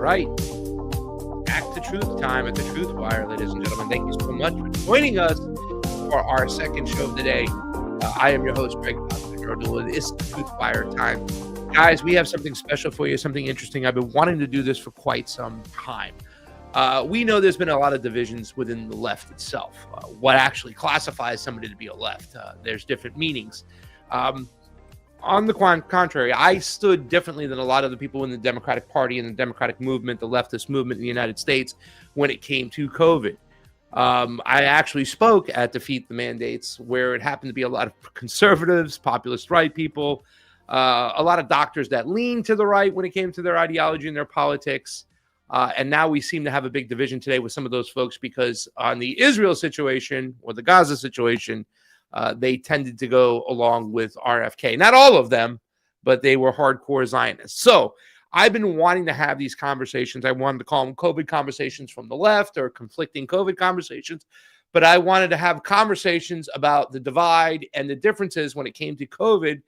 right. Back to truth time at the TruthWire, ladies and gentlemen. Thank you so much for joining us for our second show of the day. I am your host, Greg Potter. It's the TruthWire time. Guys, we have something special for you, something interesting. I've been wanting to do this for quite some time. We know there's been a lot of divisions within the left itself. What actually classifies somebody to be a left? There's different meanings. On the contrary, I stood differently than a lot of the people in the Democratic Party and the Democratic movement, the leftist movement in the United States, when it came to COVID. I actually spoke at Defeat the Mandates, where it happened to be a lot of conservatives, populist right people, a lot of doctors that leaned to the right when it came to their ideology and their politics. And now we seem to have a big division today with some of those folks because on the Israel situation or the Gaza situation, they tended to go along with RFK. Not all of them, but they were hardcore Zionists. So I've been wanting to have these conversations. I wanted to call them COVID conversations from the left or conflicting COVID conversations. But I wanted to have conversations about the divide and the differences when it came to COVID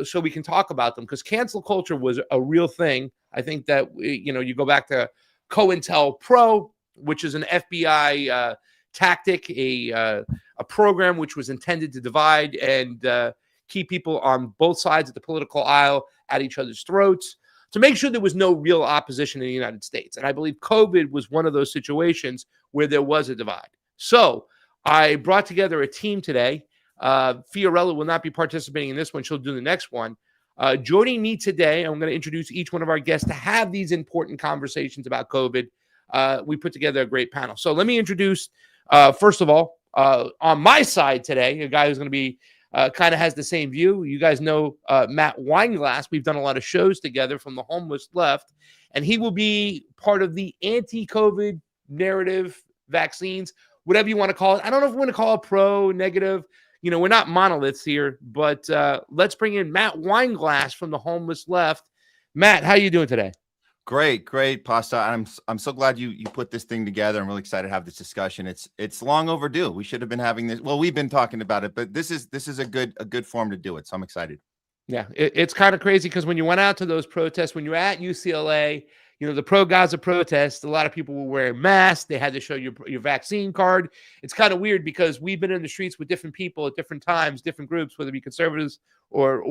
so we can talk about them. Because cancel culture was a real thing. I think that, you go back to COINTELPRO, which is an FBI tactic, a program which was intended to divide and keep people on both sides of the political aisle at each other's throats to make sure there was no real opposition in the United States. And I believe COVID was one of those situations where there was a divide. So I brought together a team today. Fiorella will not be participating in this one. She'll do the next one. Joining me today, I'm going to introduce each one of our guests to have these important conversations about COVID. We put together a great panel. So let me introduce, first of all, on my side today, a guy who's going to be kind of has the same view. You guys know Matt Weinglass. We've done a lot of shows together from the homeless left, and he will be part of the anti-COVID narrative, vaccines, whatever you want to call it. I don't know if we want to call it pro, negative. We're not monoliths here, but let's bring in Matt Weinglass from the homeless left. Matt, how are you doing today? Great, Pasta. I'm so glad you put this thing together. I'm really excited to have this discussion. It's long overdue. We should have been having this. Well, we've been talking about it, but this is a good form to do it. So I'm excited. Yeah, it's kind of crazy because when you went out to those protests, when you're at UCLA, the pro-Gaza protest, a lot of people were wearing masks. They had to show your vaccine card. It's kind of weird because we've been in the streets with different people at different times, different groups, whether it be conservatives or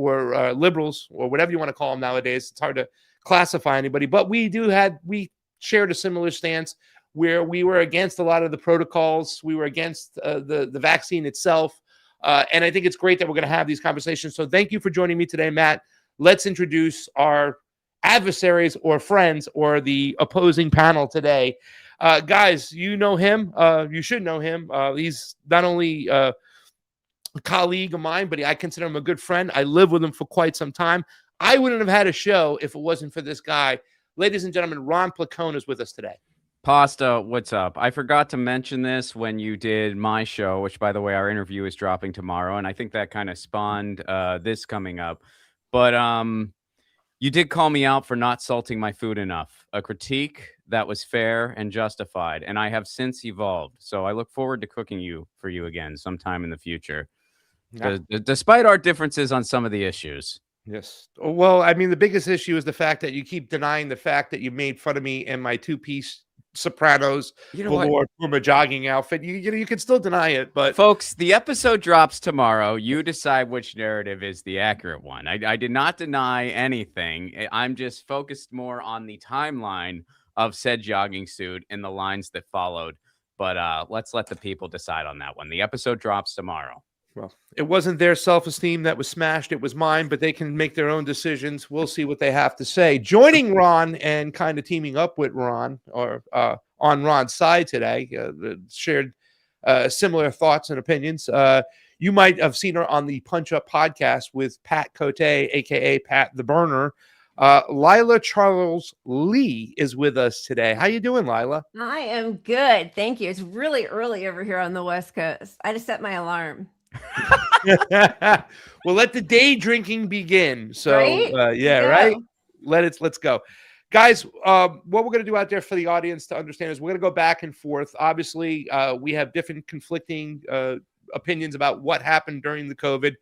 liberals or whatever you want to call them nowadays. It's hard to classify anybody, but we shared a similar stance where we were against a lot of the protocols. We were against the vaccine itself. And I think it's great that we're going to have these conversations. So thank you for joining me today, Matt. Let's introduce our adversaries or friends or the opposing panel today. Guys, you know him. You should know him. He's not only a colleague of mine, but I consider him a good friend. I lived with him for quite some time. I wouldn't have had a show if it wasn't for this guy. Ladies and gentlemen, Ron Placone is with us today. Pasta, what's up? I forgot to mention this when you did my show, which, by the way, our interview is dropping tomorrow, and I think that kind of spawned this coming up. But you did call me out for not salting my food enough, a critique that was fair and justified, and I have since evolved. So I look forward to cooking for you again sometime in the future, despite our differences on some of the issues. Yes. Well, I mean, the biggest issue is the fact that you keep denying the fact that you made fun of me in my two-piece Sopranos Puma jogging outfit. You can still deny it, but folks, the episode drops tomorrow. You decide which narrative is the accurate one. I did not deny anything. I'm just focused more on the timeline of said jogging suit and the lines that followed. But let's let the people decide on that one. The episode drops tomorrow. Well, it wasn't their self-esteem that was smashed. It was mine, but they can make their own decisions. We'll see what they have to say. Joining Ron and kind of teaming up with Ron or on Ron's side today, shared similar thoughts and opinions. You might have seen her on the Punch Up podcast with Pat Cote, a.k.a. Pat the Burner. Lila Charles Lee is with us today. How you doing, Lila? I am good. Thank you. It's really early over here on the West Coast. I just set my alarm. Well, let the day drinking begin. So right? Right. Let's go, guys. What we're going to do out there for the audience to understand is we're going to go back and forth. Obviously, we have different conflicting opinions about what happened during the COVID.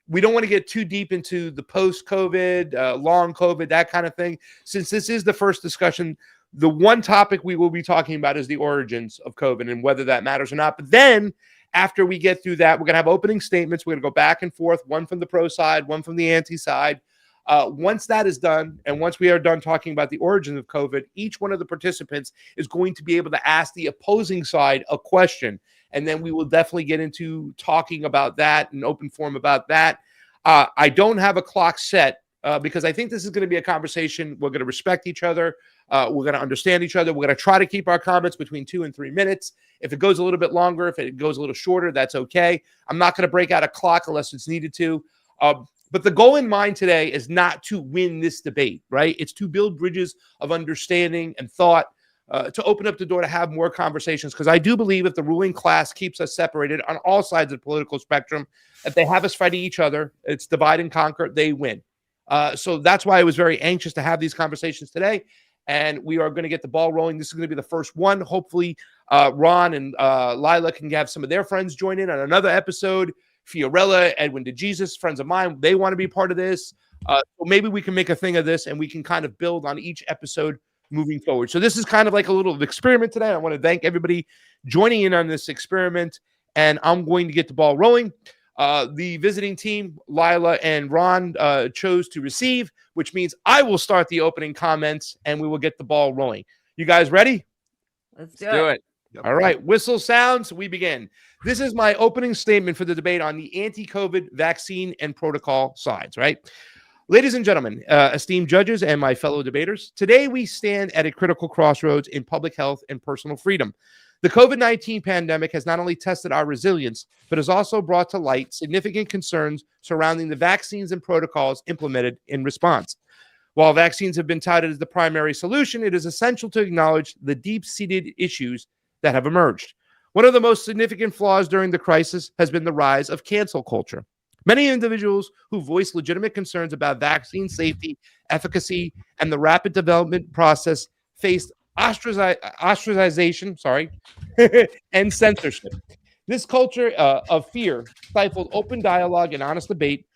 we don't want to get too deep into the post-COVID, long COVID, that kind of thing. Since this is the first discussion, the one topic we will be talking about is the origins of COVID and whether that matters or not. But then after we get through that, we're going to have opening statements. We're going to go back and forth, one from the pro side, one from the anti side. Once that is done, and once we are done talking about the origins of COVID, each one of the participants is going to be able to ask the opposing side a question. And then we will definitely get into talking about that and open forum about that. I don't have a clock set because I think this is going to be a conversation. We're going to respect each other. We're going to understand each other. We're going to try to keep our comments between 2 and 3 minutes. If it goes a little bit longer, if it goes a little shorter, that's okay. I'm not going to break out a clock unless it's needed to. But the goal in mind today is not to win this debate, right? It's to build bridges of understanding and thought, to open up the door to have more conversations. Because I do believe if the ruling class keeps us separated on all sides of the political spectrum, if they have us fighting each other, it's divide and conquer, they win. So that's why I was very anxious to have these conversations today. And we are going to get the ball rolling. This is going to be the first one. Hopefully, Ron and Lila can have some of their friends join in on another episode. Fiorella, Edwin DeJesus, friends of mine, they want to be part of this. So maybe we can make a thing of this and we can kind of build on each episode moving forward. So this is kind of like a little experiment today. I want to thank everybody joining in on this experiment, and I'm going to get the ball rolling. The visiting team, Lila and Ron, chose to receive, which means I will start the opening comments and we will get the ball rolling. You guys ready? Let's do it. Yep. All right. Whistle sounds. We begin. This is my opening statement for the debate on the anti-COVID vaccine and protocol sides, right? Ladies and gentlemen, esteemed judges and my fellow debaters, today we stand at a critical crossroads in public health and personal freedom. The COVID-19 pandemic has not only tested our resilience, but has also brought to light significant concerns surrounding the vaccines and protocols implemented in response. While vaccines have been touted as the primary solution, it is essential to acknowledge the deep-seated issues that have emerged. One of the most significant flaws during the crisis has been the rise of cancel culture. Many individuals who voice legitimate concerns about vaccine safety, efficacy, and the rapid development process faced ostracization, and censorship. This culture of fear stifled open dialogue and honest debate,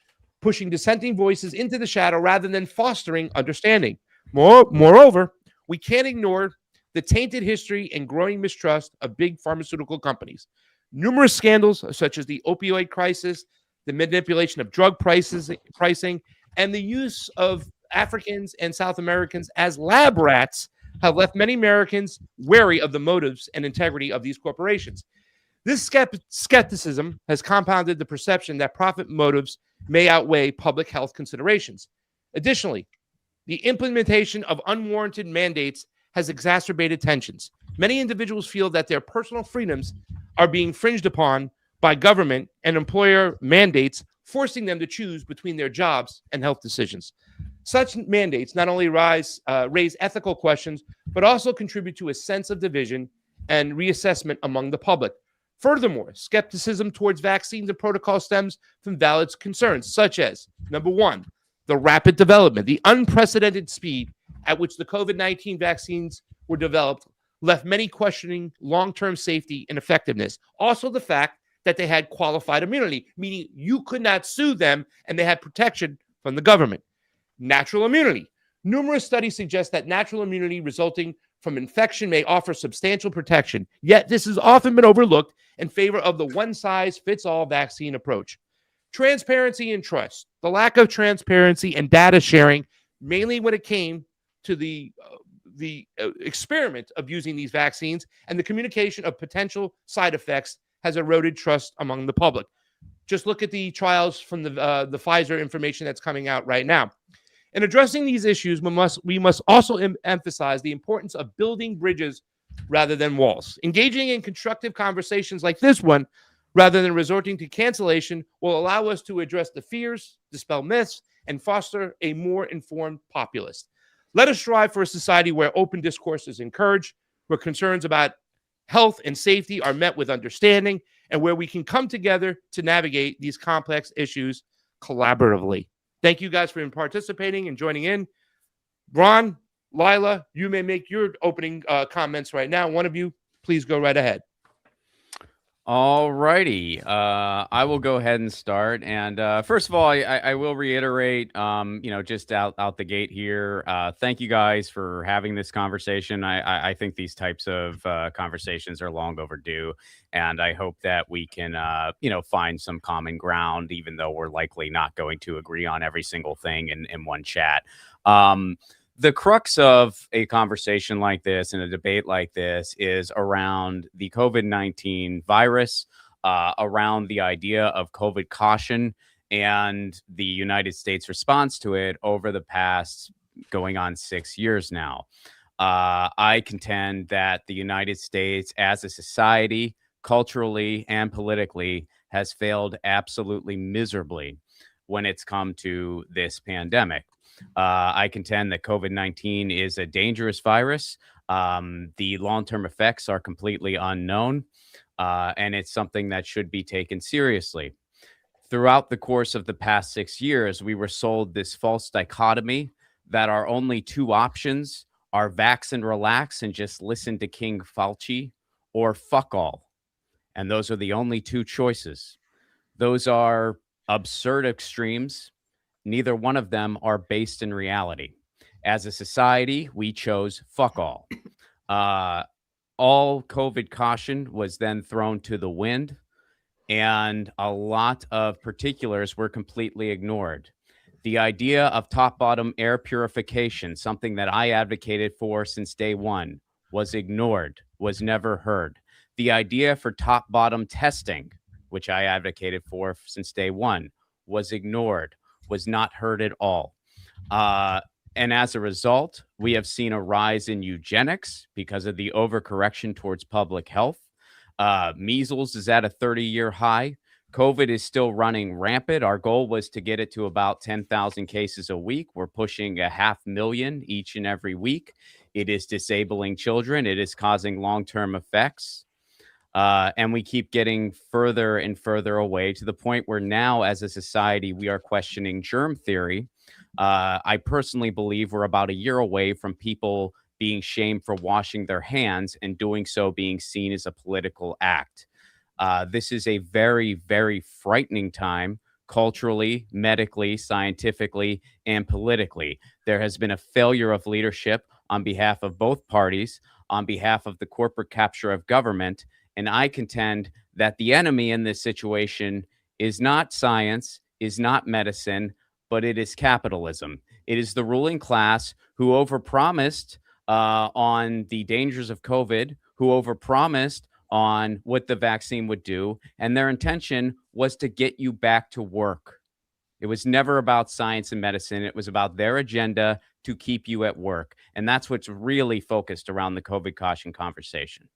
pushing dissenting voices into the shadow rather than fostering understanding. Moreover, we can't ignore the tainted history and growing mistrust of big pharmaceutical companies. Numerous scandals, such as the opioid crisis, the manipulation of drug pricing, and the use of Africans and South Americans as lab rats, have left many Americans wary of the motives and integrity of these corporations. This skepticism has compounded the perception that profit motives may outweigh public health considerations. Additionally, the implementation of unwarranted mandates has exacerbated tensions. Many individuals feel that their personal freedoms are being infringed upon by government and employer mandates, forcing them to choose between their jobs and health decisions. Such mandates not only raise ethical questions, but also contribute to a sense of division and reassessment among the public. Furthermore, skepticism towards vaccines and protocols stems from valid concerns, such as, number one, the rapid development, the unprecedented speed at which the COVID-19 vaccines were developed left many questioning long-term safety and effectiveness. Also, the fact that they had qualified immunity, meaning you could not sue them and they had protection from the government. Natural immunity. Numerous studies suggest that natural immunity resulting from infection may offer substantial protection, yet this has often been overlooked in favor of the one-size-fits-all vaccine approach. Transparency and trust. The lack of transparency and data sharing, mainly when it came to the experiment of using these vaccines and the communication of potential side effects, has eroded trust among the public. Just look at the trials from the Pfizer information that's coming out right now. In addressing these issues, we must also emphasize the importance of building bridges rather than walls. Engaging in constructive conversations like this one, rather than resorting to cancellation, will allow us to address the fears, dispel myths, and foster a more informed populace. Let us strive for a society where open discourse is encouraged, where concerns about health and safety are met with understanding, and where we can come together to navigate these complex issues collaboratively. Thank you guys for participating and joining in. Ron, Lila, you may make your opening comments right now. One of you, please go right ahead. All righty. I will go ahead and start. And first of all, I will reiterate, just out the gate here, thank you guys for having this conversation. I think these types of conversations are long overdue. And I hope that we can, find some common ground, even though we're likely not going to agree on every single thing in one chat. Um, the crux of a conversation like this and a debate like this is around the COVID-19 virus, around the idea of COVID caution and the United States response to it over the past going on 6 years now. I contend that the United States as a society, culturally and politically, has failed absolutely miserably when it's come to this pandemic. I contend that COVID-19 is a dangerous virus. The long term effects are completely unknown, and it's something that should be taken seriously. Throughout the course of the past 6 years, we were sold this false dichotomy that our only two options are vax and relax and just listen to King Fauci, or fuck all. And those are the only two choices. Those are absurd extremes. Neither one of them are based in reality. As a society, we chose fuck all. All COVID caution was then thrown to the wind, and a lot of particulars were completely ignored. The idea of top bottom air purification, something that I advocated for since day one, was ignored, was never heard. The idea for top bottom testing, which I advocated for since day one, was ignored, was not heard at all. And as a result, we have seen a rise in eugenics because of the overcorrection towards public health. Measles is at a 30-year high. COVID is still running rampant. Our goal was to get it to about 10,000 cases a week. We're pushing 500,000 each and every week. It is disabling children. It is causing long-term effects. And we keep getting further and further away to the point where now, as a society, we are questioning germ theory. I personally believe we're about a year away from people being shamed for washing their hands and doing so being seen as a political act. This is a very, very frightening time culturally, medically, scientifically, and politically. There has been a failure of leadership on behalf of both parties, on behalf of the corporate capture of government. And I contend that the enemy in this situation is not science, is not medicine, but it is capitalism. It is the ruling class who overpromised on the dangers of COVID, who overpromised on what the vaccine would do. And their intention was to get you back to work. It was never about science and medicine. It was about their agenda to keep you at work. And that's what's really focused around the COVID caution conversation.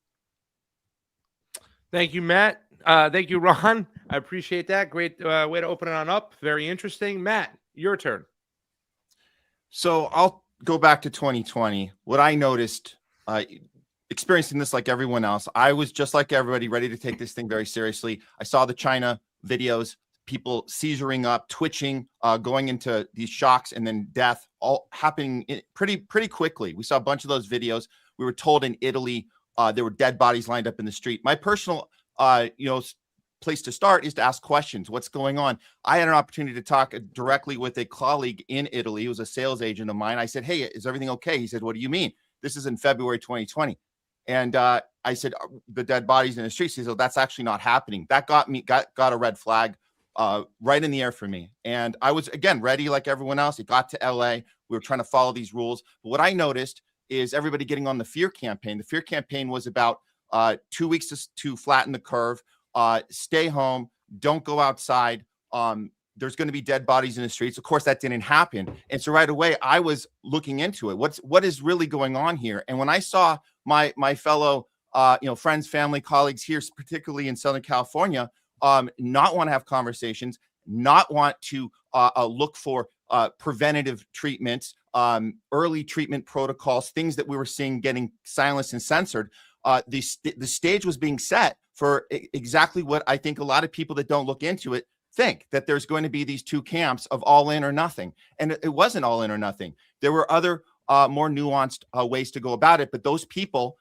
Thank you, Matt. Thank you, Ron. I appreciate that. Great way to open it on up. Very interesting. Matt, your turn. So I'll go back to 2020. What I noticed, experiencing this like everyone else, I was just like everybody, ready to take this thing very seriously. I saw the China videos, people seizuring up, twitching, going into these shocks, and then death, all happening pretty quickly. We saw a bunch of those videos. We were told in Italy there were dead bodies lined up in the street. My personal, place to start is to ask questions. What's going on? I had an opportunity to talk directly with a colleague in Italy. He was a sales agent of mine. I said, "Hey, is everything okay?" He said, "What do you mean?" This is in February 2020. And I said, "The dead bodies in the streets." He said, "Oh, that's actually not happening." That got a red flag right in the air for me. And I was, again, ready like everyone else. It got to LA. We were trying to follow these rules. But what I noticed is everybody getting on the fear campaign. The fear campaign was about 2 weeks to flatten the curve. Stay home. Don't go outside. There's going to be dead bodies in the streets. Of course, that didn't happen. And so right away, I was looking into it. What is really going on here? And when I saw my fellow, friends, family, colleagues here, particularly in Southern California, not want to have conversations, not want to look for preventative treatments, early treatment protocols, things that we were seeing getting silenced and censored. The stage was being set for exactly what I think a lot of people that don't look into it think, that there's going to be these two camps of all in or nothing. And it wasn't all in or nothing. There were other more nuanced ways to go about it. But those people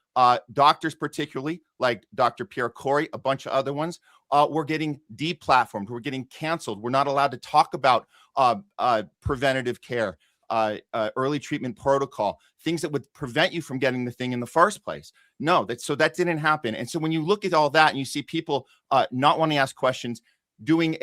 doctors, particularly like Dr. Pierre Corey, a bunch of other ones, were getting deplatformed. We're getting canceled. We're not allowed to talk about preventative care, early treatment protocol, things that would prevent you from getting the thing in the first place. No, so that didn't happen. And so when you look at all that and you see people not wanting to ask questions, doing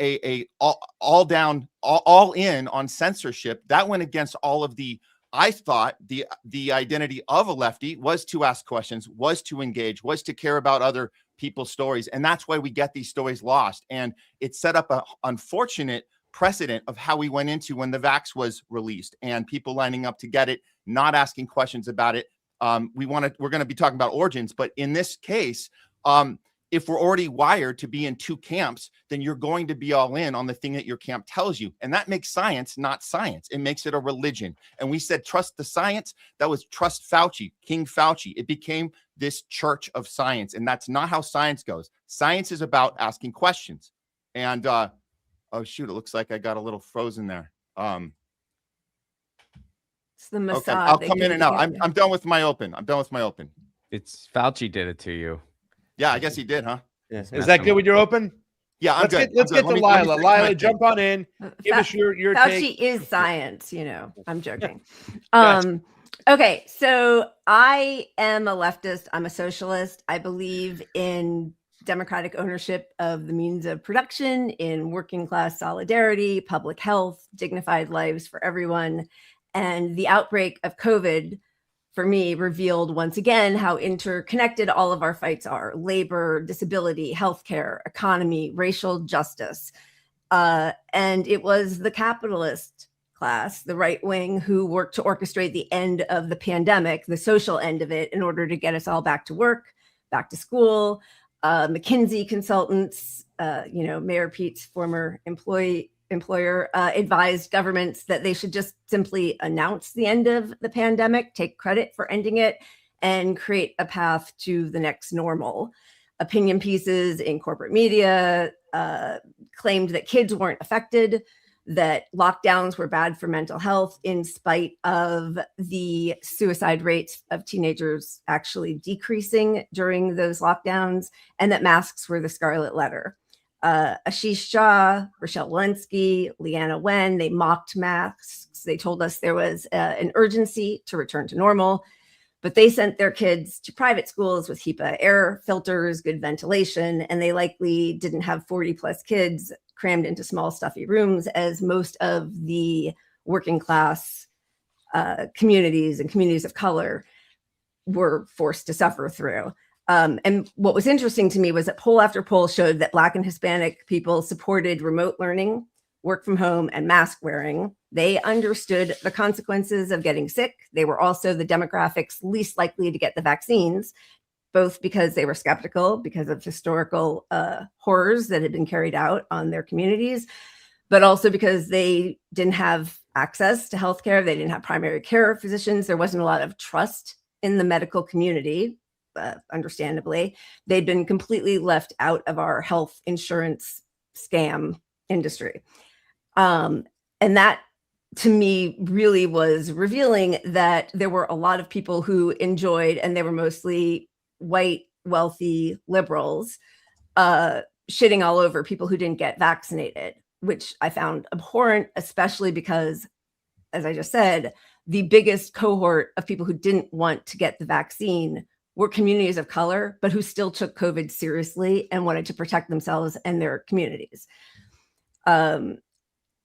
all in on censorship, that went against all of the, I thought the identity of a lefty was to ask questions, was to engage, was to care about other people's stories. And that's why we get these stories lost. And it set up an unfortunate precedent of how we went into when the vax was released and people lining up to get it, not asking questions about it. We're going to be talking about origins, but in this case, if we're already wired to be in two camps, then you're going to be all in on the thing that your camp tells you. And that makes science not science. It makes it a religion. And we said, trust the science. That was trust Fauci, King Fauci. It became this church of science. And that's not how science goes. Science is about asking questions. And, oh, shoot, it looks like I got a little frozen there. It's the Mossad. Okay, I'll come in and out. I'm done with my open. It's Fauci did it to you. Yeah, I guess he did, huh? Yeah. Is that good with your open? Yeah, I'm good. Let's get to Lila. Lila, jump on in. Give us your Fauci take. is science, I'm joking. Gotcha. Okay, so I am a leftist. I'm a socialist. I believe in democratic ownership of the means of production, in working class solidarity, public health, dignified lives for everyone. And the outbreak of COVID, for me, revealed once again how interconnected all of our fights are: labor, disability, healthcare, economy, racial justice. And it was the capitalist class, the right wing, who worked to orchestrate the end of the pandemic, the social end of it, in order to get us all back to work, back to school. McKinsey consultants, Mayor Pete's former employer advised governments that they should just simply announce the end of the pandemic, take credit for ending it, and create a path to the next normal. Opinion pieces in corporate media claimed that kids weren't affected, that lockdowns were bad for mental health, in spite of the suicide rates of teenagers actually decreasing during those lockdowns, and that masks were the scarlet letter. Ashish Jha, Rochelle Walensky, Leanna Wen, they mocked masks. They told us there was an urgency to return to normal, but they sent their kids to private schools with HEPA air filters, good ventilation, and they likely didn't have 40 plus kids crammed into small, stuffy rooms, as most of the working class communities and communities of color were forced to suffer through. And what was interesting to me was that poll after poll showed that Black and Hispanic people supported remote learning, work from home, and mask wearing. They understood the consequences of getting sick. They were also the demographics least likely to get the vaccines, both because they were skeptical because of historical horrors that had been carried out on their communities, but also because they didn't have access to healthcare. They didn't have primary care physicians. There wasn't a lot of trust in the medical community. Understandably, they'd been completely left out of our health insurance scam industry. And that, to me, really was revealing that there were a lot of people who enjoyed, and they were mostly white, wealthy liberals, shitting all over people who didn't get vaccinated, which I found abhorrent, especially because, as I just said, the biggest cohort of people who didn't want to get the vaccine were communities of color, but who still took COVID seriously and wanted to protect themselves and their communities.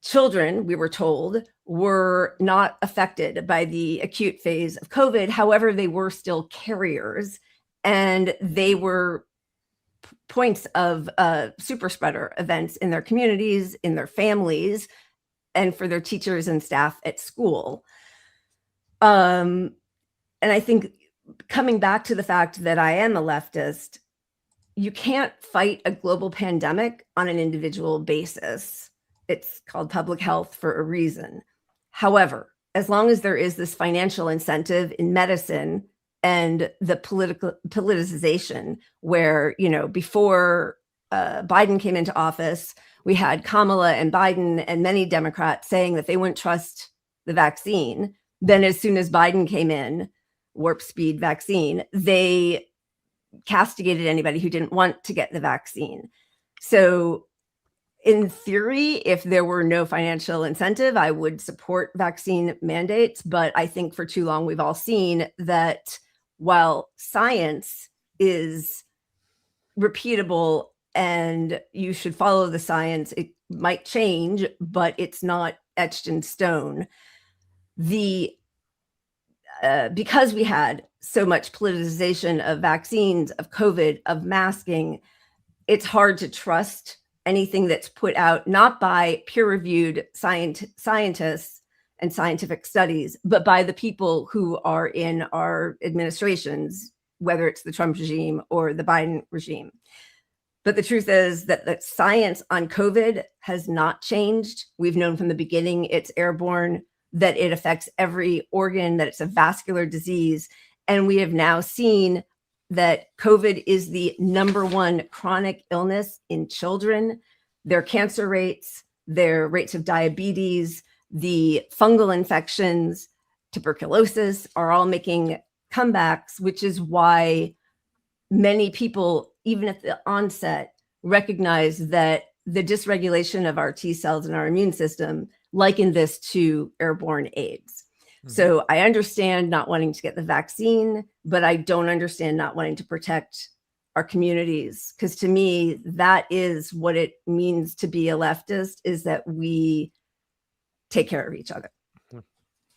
Children, we were told, were not affected by the acute phase of COVID. However, they were still carriers, and they were points of super spreader events in their communities, in their families, and for their teachers and staff at school. And I think, coming back to the fact that I am a leftist, you can't fight a global pandemic on an individual basis. It's called public health for a reason. However, as long as there is this financial incentive in medicine and the politicization where, before Biden came into office, we had Kamala and Biden and many Democrats saying that they wouldn't trust the vaccine. Then as soon as Biden came in, warp speed vaccine. They castigated anybody who didn't want to get the vaccine. So in theory, if there were no financial incentive, I would support vaccine mandates. But I think for too long, we've all seen that while science is repeatable and you should follow the science, it might change, but it's not etched in stone. Because we had so much politicization of vaccines, of COVID, of masking, it's hard to trust anything that's put out not by peer-reviewed scientists and scientific studies, but by the people who are in our administrations, whether it's the Trump regime or the Biden regime. But the truth is that the science on COVID has not changed. We've known from the beginning it's airborne, that it affects every organ, that it's a vascular disease. And we have now seen that COVID is the #1 chronic illness in children. Their cancer rates, their rates of diabetes, the fungal infections, tuberculosis are all making comebacks, which is why many people, even at the onset, recognize that the dysregulation of our T cells and our immune system liken this to airborne AIDS. Mm-hmm. So I understand not wanting to get the vaccine, but I don't understand not wanting to protect our communities. Because to me, that is what it means to be a leftist, is that we take care of each other.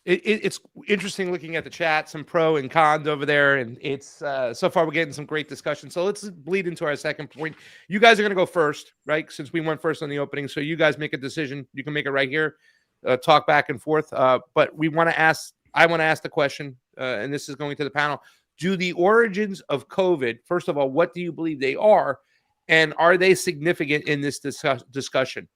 It's interesting looking at the chat, some pro and cons over there, and it's so far we're getting some great discussion. So let's bleed into our second point. You guys are going to go first, right? Since we went first on the opening, so you guys make a decision. You can make it right here, talk back and forth. But I want to ask the question, and this is going to the panel. Do the origins of COVID, first of all, what do you believe they are, and are they significant in this discussion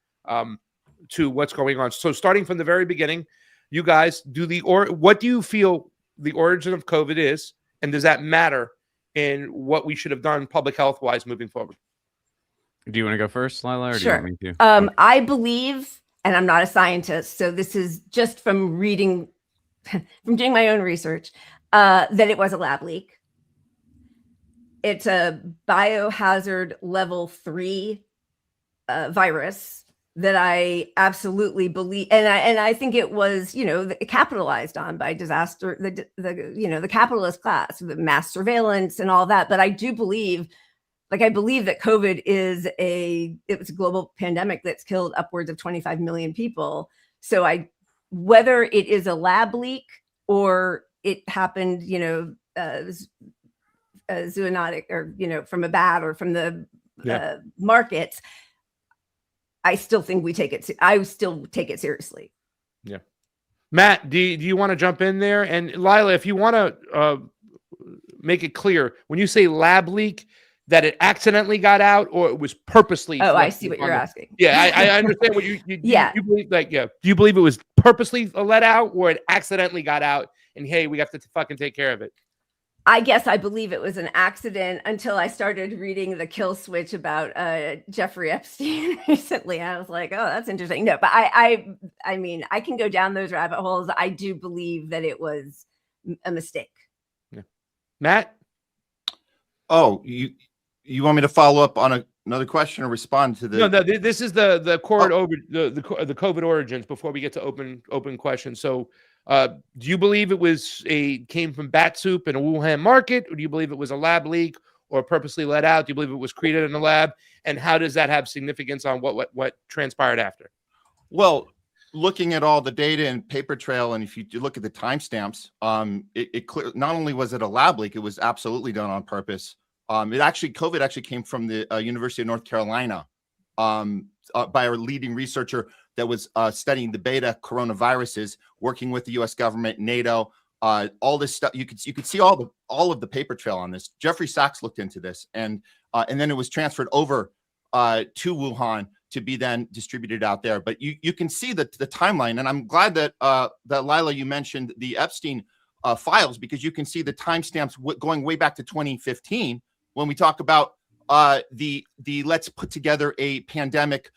to what's going on? So starting from the very beginning. You guys, what do you feel the origin of COVID is, and does that matter in what we should have done public health wise moving forward? Do you want to go first, Lila, or sure. do you want me to? I believe, and I'm not a scientist, so this is just from reading, from doing my own research, that it was a lab leak. It's a biohazard level 3 virus that I absolutely believe, and I think it was, capitalized on by disaster, the capitalist class, the mass surveillance and all that. But I do believe, I believe that COVID it was a global pandemic that's killed upwards of 25 million people. So whether it is a lab leak or it happened, zoonotic, or from a bat or from the markets, I still think I still take it seriously. Yeah. Matt, do you want to jump in there? And Lila, if you want to make it clear, when you say lab leak, that it accidentally got out or it was purposely? Oh, I see what you're asking. Yeah, I understand what you yeah. You believe, do you believe it was purposely let out or it accidentally got out and hey, we have to fucking take care of it? I guess I believe it was an accident until I started reading the kill switch about Jeffrey Epstein recently. I was like, oh, that's interesting. No, but I mean, I can go down those rabbit holes. I do believe that it was a mistake. Yeah. Matt? Oh, you want me to follow up on another question or respond to the? No, this is the COVID origins before we get to open questions. So. Do you believe it came from bat soup in a Wuhan market, or do you believe it was a lab leak or purposely let out? Do you believe it was created in a lab? And how does that have significance on what transpired after? Well, looking at all the data and paper trail, and if you look at the timestamps, it clear not only was it a lab leak, it was absolutely done on purpose. COVID actually came from the University of North Carolina by our leading researcher that was studying the beta coronaviruses, working with the U.S. government, NATO, all this stuff. You could see all of the paper trail on this. Jeffrey Sachs looked into this, and then it was transferred over to Wuhan to be then distributed out there. But you can see the timeline, and I'm glad that Lila, you mentioned the Epstein files, because you can see the timestamps going way back to 2015 when we talk about the let's put together a pandemic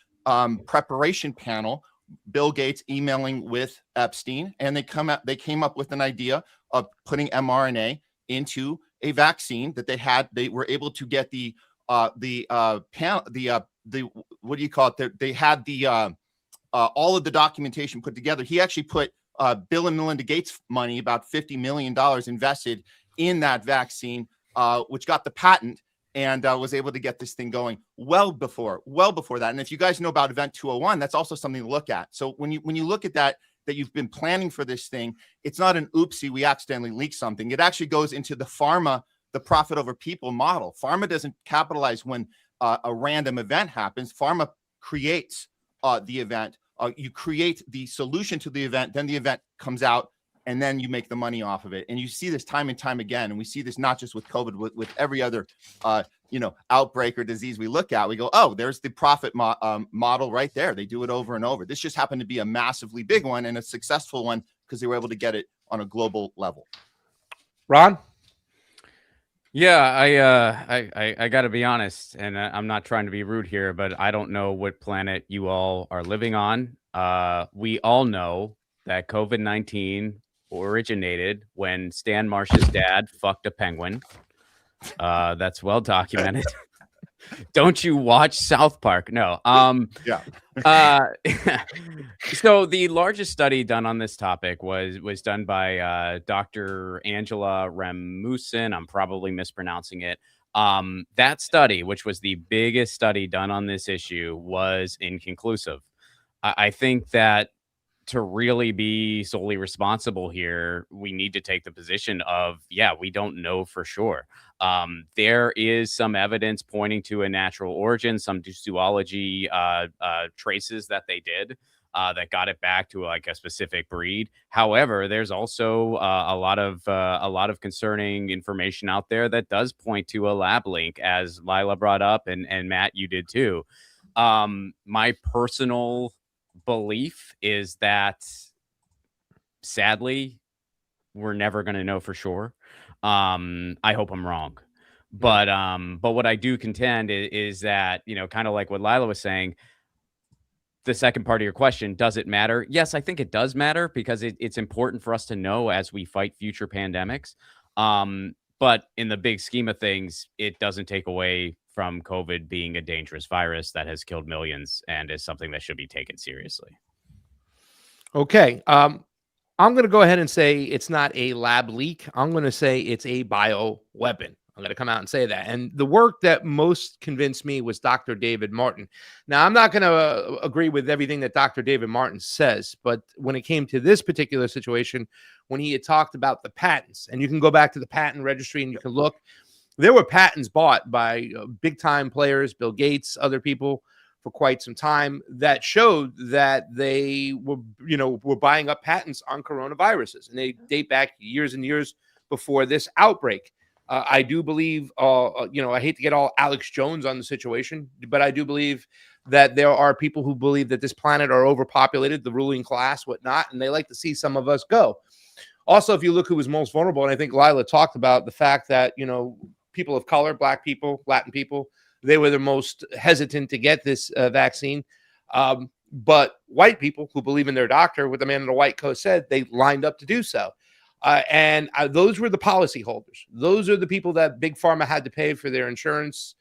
preparation panel, Bill Gates emailing with Epstein, and they came up with an idea. of putting mRNA into a vaccine that they were able to get what do you call it? They had all of the documentation put together. He actually put Bill and Melinda Gates money, about $50 million invested in that vaccine, which got the patent and was able to get this thing going well before that. And if you guys know about Event 201, that's also something to look at. So when you look at that you've been planning for this thing, it's not an oopsie, we accidentally leaked something. It actually goes into the pharma, the profit over people model. Pharma doesn't capitalize when a random event happens. Pharma creates the event. You create the solution to the event, then the event comes out, and then you make the money off of it. And you see this time and time again. And we see this not just with COVID, with every other outbreak or disease we look at. We go, oh, there's the profit model right there. They do it over and over. This just happened to be a massively big one and a successful one because they were able to get it on a global level. Ron? Yeah, I got to be honest, and I'm not trying to be rude here, but I don't know what planet you all are living on. We all know that COVID-19 originated when Stan Marsh's dad fucked a penguin. That's well documented. Don't you watch South Park? No. Yeah. So the largest study done on this topic was done by Dr. Angela Ramusin. I'm probably mispronouncing it. That study, which was the biggest study done on this issue, was inconclusive. I think that to really be solely responsible here, we need to take the position of, yeah, we don't know for sure. There is some evidence pointing to a natural origin, some zoology traces that they did that got it back to like a specific breed. However, there's also a lot of concerning information out there that does point to a lab link, as Lila brought up, and Matt, you did too. My personal belief is that, sadly, we're never going to know for sure. I hope I'm wrong, but what I do contend is that, kind of like what Lila was saying, the second part of your question, does it matter? Yes, I think it does matter because it's important for us to know as we fight future pandemics. But in the big scheme of things, it doesn't take away from COVID being a dangerous virus that has killed millions and is something that should be taken seriously. Okay. I'm going to go ahead and say it's not a lab leak. I'm going to say it's a bio weapon. I'm going to come out and say that. And the work that most convinced me was Dr. David Martin. Now, I'm not going to agree with everything that Dr. David Martin says, but when it came to this particular situation, when he had talked about the patents, and you can go back to the patent registry and you can look, there were patents bought by big time players, Bill Gates, other people, for quite some time that showed that they were buying up patents on coronaviruses, and they date back years and years before this outbreak. I do believe, I hate to get all Alex Jones on the situation, but I do believe that there are people who believe that this planet are overpopulated, the ruling class, whatnot, and they like to see some of us go. Also, if you look who was most vulnerable, and I think Lila talked about the fact that, people of color, Black people, Latin people, they were the most hesitant to get this vaccine. But white people who believe in their doctor, what the man in the white coat said, they lined up to do so. And those were the policyholders. Those are the people that Big Pharma had to pay for their insurance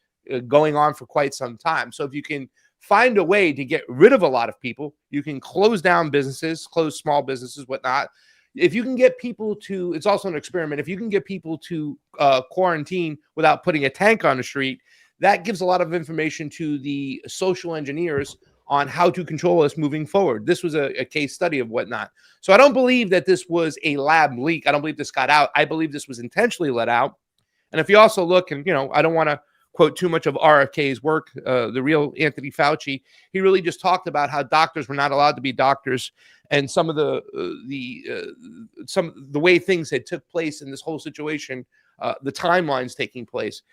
going on for quite some time. So if you can find a way to get rid of a lot of people, you can close down businesses, close small businesses, whatnot. If you can get people to, it's also an experiment, if you can get people to quarantine without putting a tank on the street, that gives a lot of information to the social engineers on how to control us moving forward. This was a case study of whatnot. So I don't believe that this was a lab leak. I don't believe this got out. I believe this was intentionally let out. And if you also look, and I don't want to quote too much of RFK's work, the real Anthony Fauci, he really just talked about how doctors were not allowed to be doctors, and some of the way things had took place in this whole situation, the timelines taking place.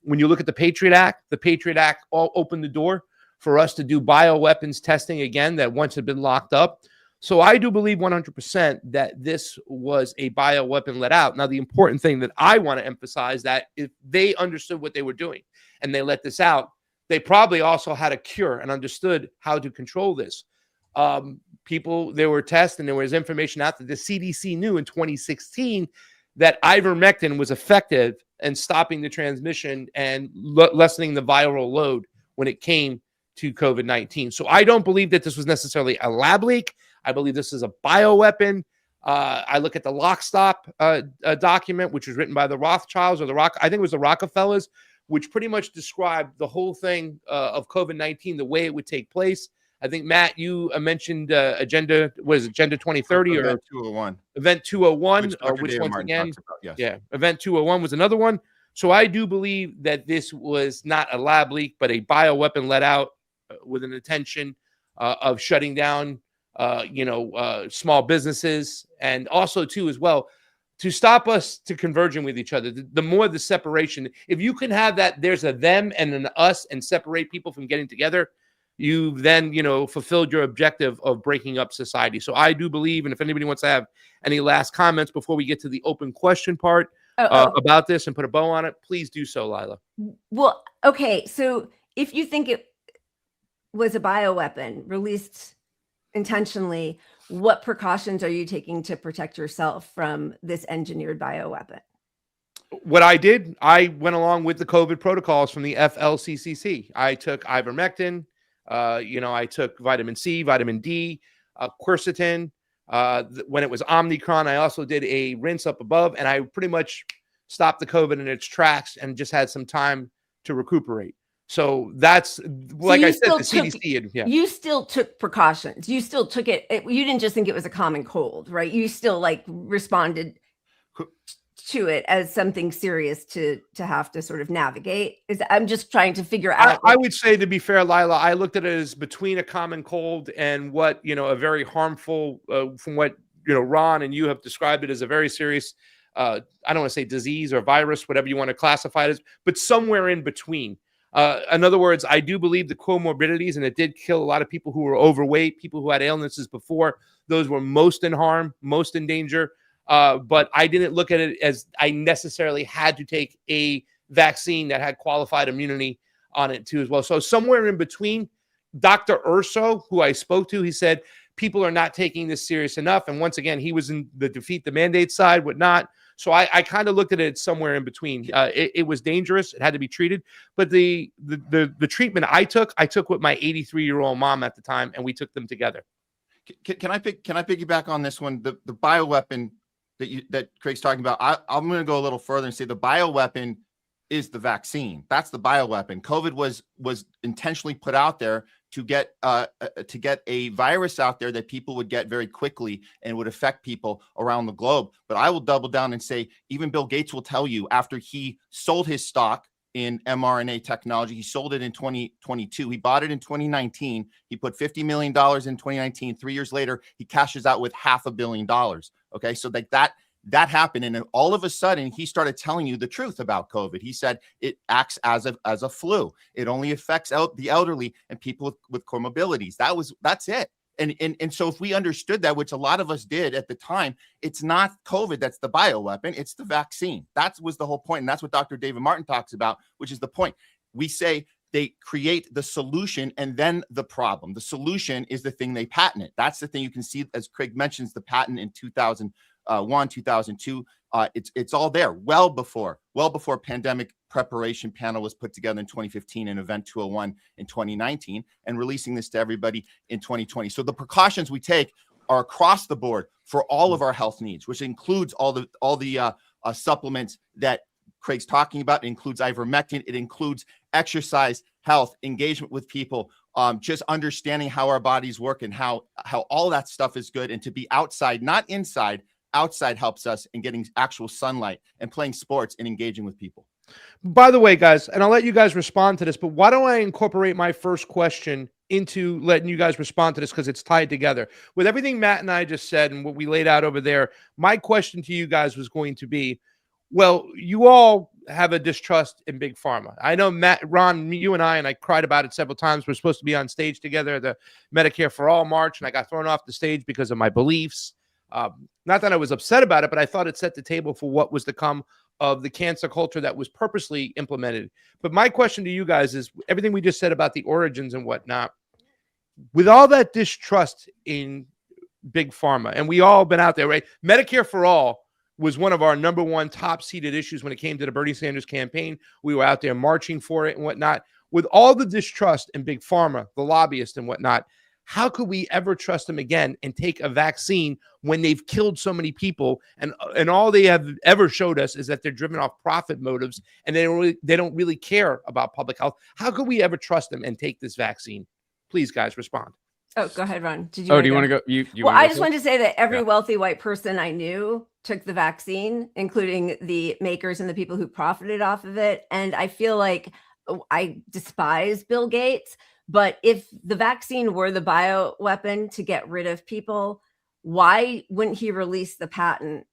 When you look at the Patriot Act all opened the door for us to do bioweapons testing again that once had been locked up. So I do believe 100% that this was a bioweapon let out. Now, the important thing that I want to emphasize, that if they understood what they were doing and they let this out, they probably also had a cure and understood how to control this. there were tests and there was information out that the CDC knew in 2016 that ivermectin was effective in stopping the transmission and lessening the viral load when it came to COVID-19. So I don't believe that this was necessarily a lab leak. I believe this is a bioweapon. I look at the Lockstop document, which was written by the Rothschilds I think it was the Rockefellers, which pretty much described the whole thing of COVID-19, the way it would take place. I think, Matt, you mentioned Agenda 2030 or Event 201. Event 201, Which or Dr. which David once Martin again, talks about, yes. yeah, Event 201 was another one. So I do believe that this was not a lab leak, but a bioweapon let out with an intention of shutting down, small businesses, and also too as well to stop us to converging with each other. The more the separation, if you can have that, there's a them and an us, and separate people from getting together, you've then, fulfilled your objective of breaking up society. So I do believe, and if anybody wants to have any last comments before we get to the open question part about this and put a bow on it, please do so, Lila. Well, okay. So if you think it was a bioweapon released intentionally, what precautions are you taking to protect yourself from this engineered bioweapon? What I did, I went along with the COVID protocols from the FLCCC. I took ivermectin, I took vitamin C, vitamin D, quercetin. When it was Omicron, I also did a rinse up above, and I pretty much stopped the COVID in its tracks and just had some time to recuperate. So that's, like I said, the CDC. You still took precautions. You still took it. You didn't just think it was a common cold, right? You still responded to it as something serious to have to sort of navigate. I'm just trying to figure out. I would say, to be fair, Lila, I looked at it as between a common cold and what, a very harmful, from what, Ron and you have described it as a very serious, I don't want to say disease or virus, whatever you want to classify it as, but somewhere in between. In other words, I do believe the comorbidities, and it did kill a lot of people who were overweight, people who had illnesses before. Those were most in harm, most in danger. But I didn't look at it as I necessarily had to take a vaccine that had qualified immunity on it too as well. So somewhere in between, Dr. Urso, who I spoke to, he said people are not taking this serious enough. And once again, he was in the defeat the mandate side, whatnot. So I kind of looked at it somewhere in between. It was dangerous. It had to be treated. But the treatment I took with my 83-year-old mom at the time, and we took them together. Can I piggyback on this one? The bioweapon that Craig's talking about, I'm going to go a little further and say the bioweapon is the vaccine. That's the bioweapon. COVID was intentionally put out there to get a virus out there that people would get very quickly and would affect people around the globe. But I will double down and say, even Bill Gates will tell you, after he sold his stock in mRNA technology, he sold it in 2022. He bought it in 2019. He put $50 million in 2019. 3 years later, he cashes out with $500 million. Okay, so that happened, and then all of a sudden he started telling you the truth about COVID. He said it acts as a flu. It only affects the elderly and people with comorbidities. That's it. And so if we understood that, which a lot of us did at the time, it's not COVID that's the bioweapon, it's the vaccine. That was the whole point. And that's what Dr. David Martin talks about, which is the point. We say they create the solution and then the problem. The solution is the thing they patent it. That's the thing you can see, as Craig mentions, the patent in 2001, 2002. It's all there well before pandemic preparation panel was put together in 2015 and Event 201 in 2019, and releasing this to everybody in 2020. So the precautions we take are across the board for all of our health needs, which includes all the supplements that Craig's talking about. It includes ivermectin. It includes exercise, health, engagement with people, just understanding how our bodies work and how all that stuff is good. And to be outside, not inside. Outside helps us in getting actual sunlight and playing sports and engaging with people. By the way, guys, and I'll let you guys respond to this, but why don't I incorporate my first question into letting you guys respond to this, because it's tied together. With everything Matt and I just said and what we laid out over there, my question to you guys was going to be, well, you all have a distrust in Big Pharma. I know, Matt, Ron, you and I cried about it several times. We're supposed to be on stage together at the Medicare for All March, and I got thrown off the stage because of my beliefs. Not that I was upset about it, but I thought it set the table for what was to come of the cancer culture that was purposely implemented. But my question to you guys is, everything we just said about the origins and whatnot, with all that distrust in big pharma, and we all been out there, right? Medicare for all was one of our number one top seated issues when it came to the Bernie Sanders campaign. We were out there marching for it and whatnot. With all the distrust in big pharma, the lobbyists and whatnot, how could we ever trust them again and take a vaccine when they've killed so many people? And all they have ever showed us is that they're driven off profit motives, and they don't really care about public health. How could we ever trust them and take this vaccine? Please, guys, respond. Oh, go ahead, Ron. Do you want to go? Well, I just wanted to say that every wealthy white person I knew took the vaccine, including the makers and the people who profited off of it. And I feel like I despise Bill Gates, but if the vaccine were the bioweapon to get rid of people, why wouldn't he release the patent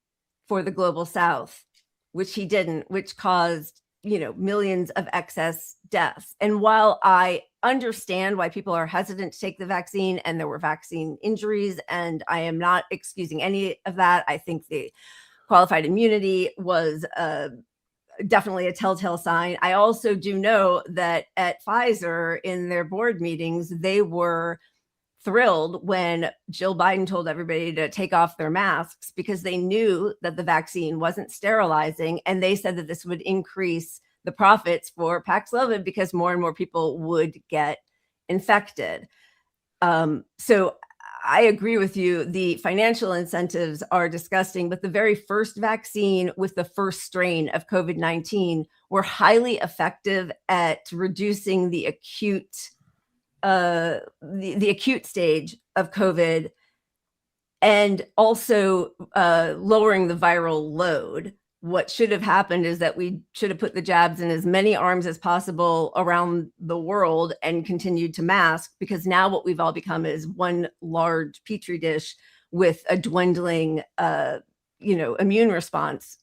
for the global south, which he didn't, which caused, millions of excess deaths? And while I understand why people are hesitant to take the vaccine, and there were vaccine injuries, and I am not excusing any of that, I think the qualified immunity was definitely a telltale sign. I also do know that at Pfizer, in their board meetings, they were thrilled when Jill Biden told everybody to take off their masks, because they knew that the vaccine wasn't sterilizing, and they said that this would increase the profits for Paxlovid because more and more people would get infected. So I agree with you. The financial incentives are disgusting, but the very first vaccine with the first strain of COVID-19 were highly effective at reducing the acute the acute stage of COVID, and also lowering the viral load. What should have happened is that we should have put the jabs in as many arms as possible around the world and continued to mask, because now what we've all become is one large petri dish with a dwindling immune response,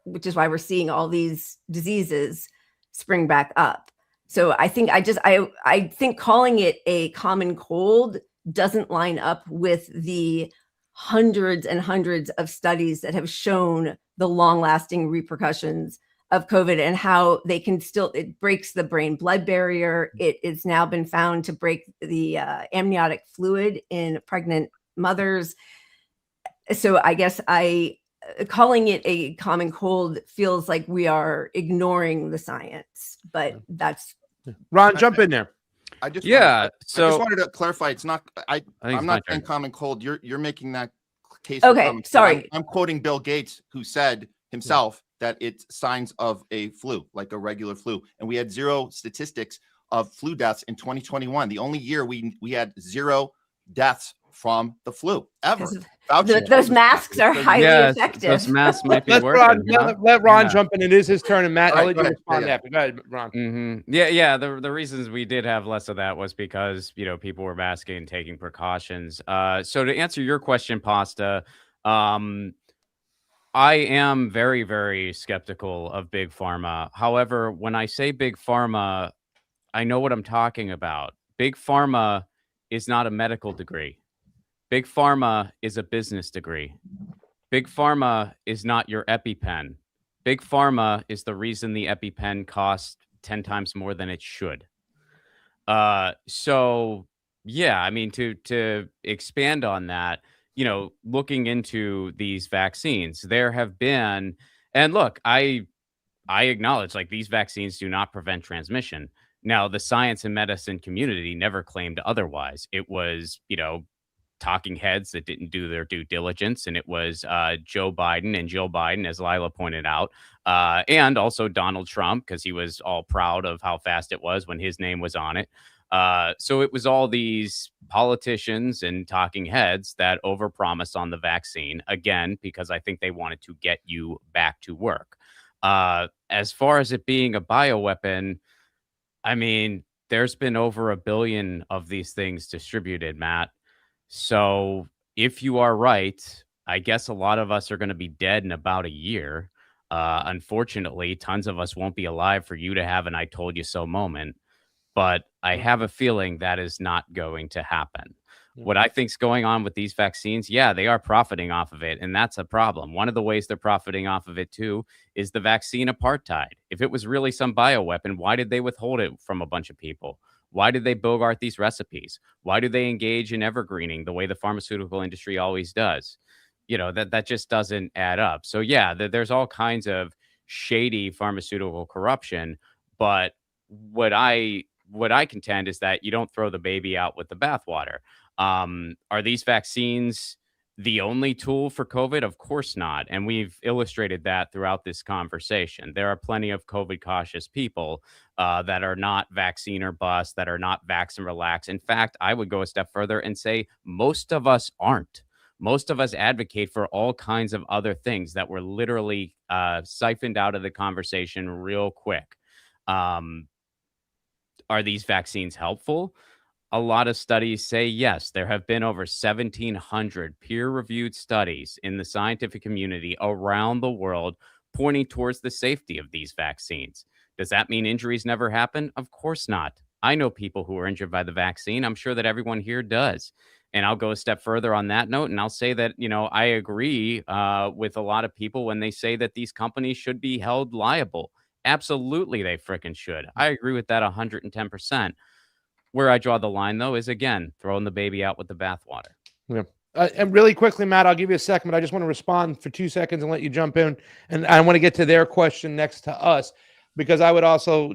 which is why we're seeing all these diseases spring back up. So I think I think calling it a common cold doesn't line up with the hundreds and hundreds of studies that have shown the long-lasting repercussions of COVID and how they can it breaks the brain-blood barrier. It has now been found to break the amniotic fluid in pregnant mothers. So I guess calling it a common cold feels like we are ignoring the science, but that's... Ron, jump in there. I just so wanted to clarify. It's not. I'm not saying common cold. You're making that case. Okay, sorry. I'm quoting Bill Gates, who said himself that it's signs of a flu, like a regular flu, and we had zero statistics of flu deaths in 2021. The only year we had zero deaths from the flu ever. Those masks are highly effective. Those masks might be working. Let Ron jump in. It is his turn, and Matt, I'll let you respond after. Go ahead, Ron. Mm-hmm. Yeah. The reasons we did have less of that was because people were masking and taking precautions. So to answer your question, Pasta, I am very, very skeptical of big pharma. However, when I say big pharma, I know what I'm talking about. Big pharma is not a medical degree. Big pharma is a business degree. Big pharma is not your EpiPen. Big pharma is the reason the EpiPen costs 10 times more than it should. So yeah, I mean, to expand on that, looking into these vaccines, there have been, and look, I acknowledge, like, these vaccines do not prevent transmission. Now, the science and medicine community never claimed otherwise. It was, talking heads that didn't do their due diligence. And it was Joe Biden and Jill Biden, as Lila pointed out, and also Donald Trump, because he was all proud of how fast it was when his name was on it. So it was all these politicians and talking heads that overpromised on the vaccine, again, because I think they wanted to get you back to work. As far as it being a bioweapon, I mean, there's been over 1 billion of these things distributed, Matt. So if you are right, I guess a lot of us are going to be dead in about a year. Unfortunately, tons of us won't be alive for you to have an I told you so moment. But I have a feeling that is not going to happen. What I think's going on with these vaccines, yeah, they are profiting off of it, and that's a problem. One of the ways they're profiting off of it, too, is the vaccine apartheid. If it was really some bioweapon, why did they withhold it from a bunch of people? Why did they bogart these recipes? Why do they engage in evergreening the way the pharmaceutical industry always does? That just doesn't add up. So yeah, there's all kinds of shady pharmaceutical corruption, but what I contend is that you don't throw the baby out with the bathwater. Are these vaccines the only tool for COVID? Of course not. And we've illustrated that throughout this conversation. There are plenty of COVID cautious people that are not vaccine or bust, that are not vax and relax. In fact, I would go a step further and say most of us aren't. Most of us advocate for all kinds of other things that were literally siphoned out of the conversation real quick. Are these vaccines helpful? A lot of studies say yes. There have been over 1,700 peer-reviewed studies in the scientific community around the world pointing towards the safety of these vaccines. Does that mean injuries never happen? Of course not. I know people who are injured by the vaccine. I'm sure that everyone here does. And I'll go a step further on that note, and I'll say that, I agree with a lot of people when they say that these companies should be held liable. Absolutely, they frickin' should. I agree with that 110%. Where I draw the line, though, is, again, throwing the baby out with the bathwater. Yeah. And really quickly, Matt, I'll give you a second, but I just want to respond for 2 seconds and let you jump in. And I want to get to their question next to us, because I would also,